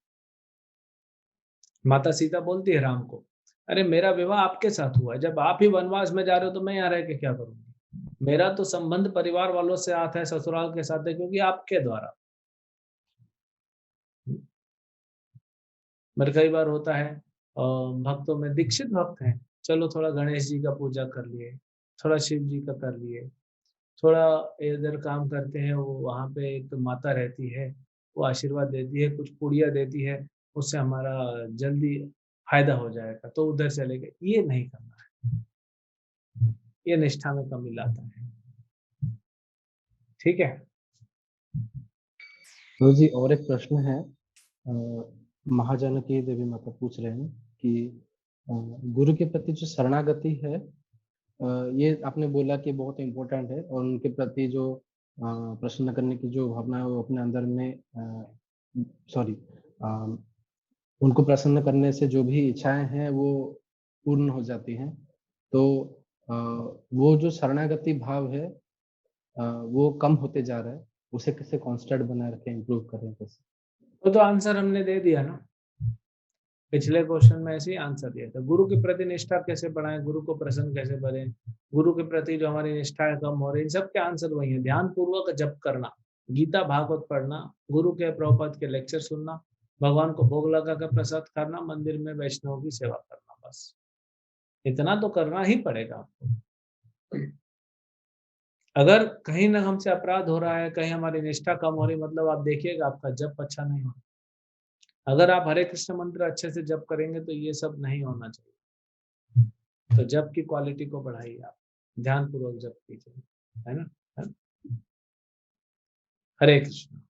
माता सीता बोलती है राम को, अरे मेरा विवाह आपके साथ हुआ है, जब आप ही वनवास में जा रहे हो तो मैं यहाँ रह के क्या करूंगी? मेरा तो संबंध परिवार वालों से आता है, ससुराल के साथ है, क्योंकि आपके द्वारा। मेरे कई बार होता है भक्तों में दीक्षित भक्त हैं, चलो थोड़ा गणेश जी का पूजा कर लिए, थोड़ा शिव जी का कर लिए, थोड़ा इधर काम करते हैं, वो वहाँ पे एक माता रहती है, वो आशीर्वाद देती है, कुछ पुड़िया देती है, उससे हमारा जल्दी फायदा हो जाएगा, तो उधर चले गए। ये नहीं करना है, ये निष्ठा में कमी लाता है। ठीक है। गुरु जी और एक प्रश्न है, महाजानकी देवी माता पूछ रहे हैं कि गुरु के प्रति जो शरणागति है, ये आपने बोला कि बहुत इम्पोर्टेंट है, और उनके प्रति जो प्रसन्न करने की जो भावना है वो अपने अंदर में सॉरी उनको प्रसन्न करने से जो भी इच्छाएं हैं वो पूर्ण हो जाती हैं। तो वो जो शरणागति भाव है वो कम होते जा रहा है, उसे कैसे कांस्टेंट बनाए रखें, इम्प्रूव करें कैसे? वो तो आंसर हमने दे दिया ना, पिछले क्वेश्चन में ऐसे ही आंसर दिया था। गुरु के प्रति निष्ठा कैसे बढ़ाएं, गुरु को प्रसन्न कैसे करें, गुरु के प्रति जो हमारी निष्ठा है कम हो रही, इन सब के आंसर वही है। ध्यान पूर्वक जप करना, गीता भागवत पढ़ना, गुरु के प्रभुपाद के लेक्चर सुनना, भगवान को भोग लगा कर प्रसाद करना, मंदिर में वैष्णव की सेवा करना, बस इतना तो करना ही पड़ेगा आपको। अगर कहीं ना हमसे अपराध हो रहा है, कहीं हमारी निष्ठा कम हो रही, मतलब आप देखिएगा आपका जप अच्छा नहीं हो। अगर आप हरे कृष्ण मंत्र अच्छे से जप करेंगे तो ये सब नहीं होना चाहिए। तो जप की क्वालिटी को बढ़ाइए, आप ध्यान पूर्वक जप कीजिए, है ना? हरे कृष्ण।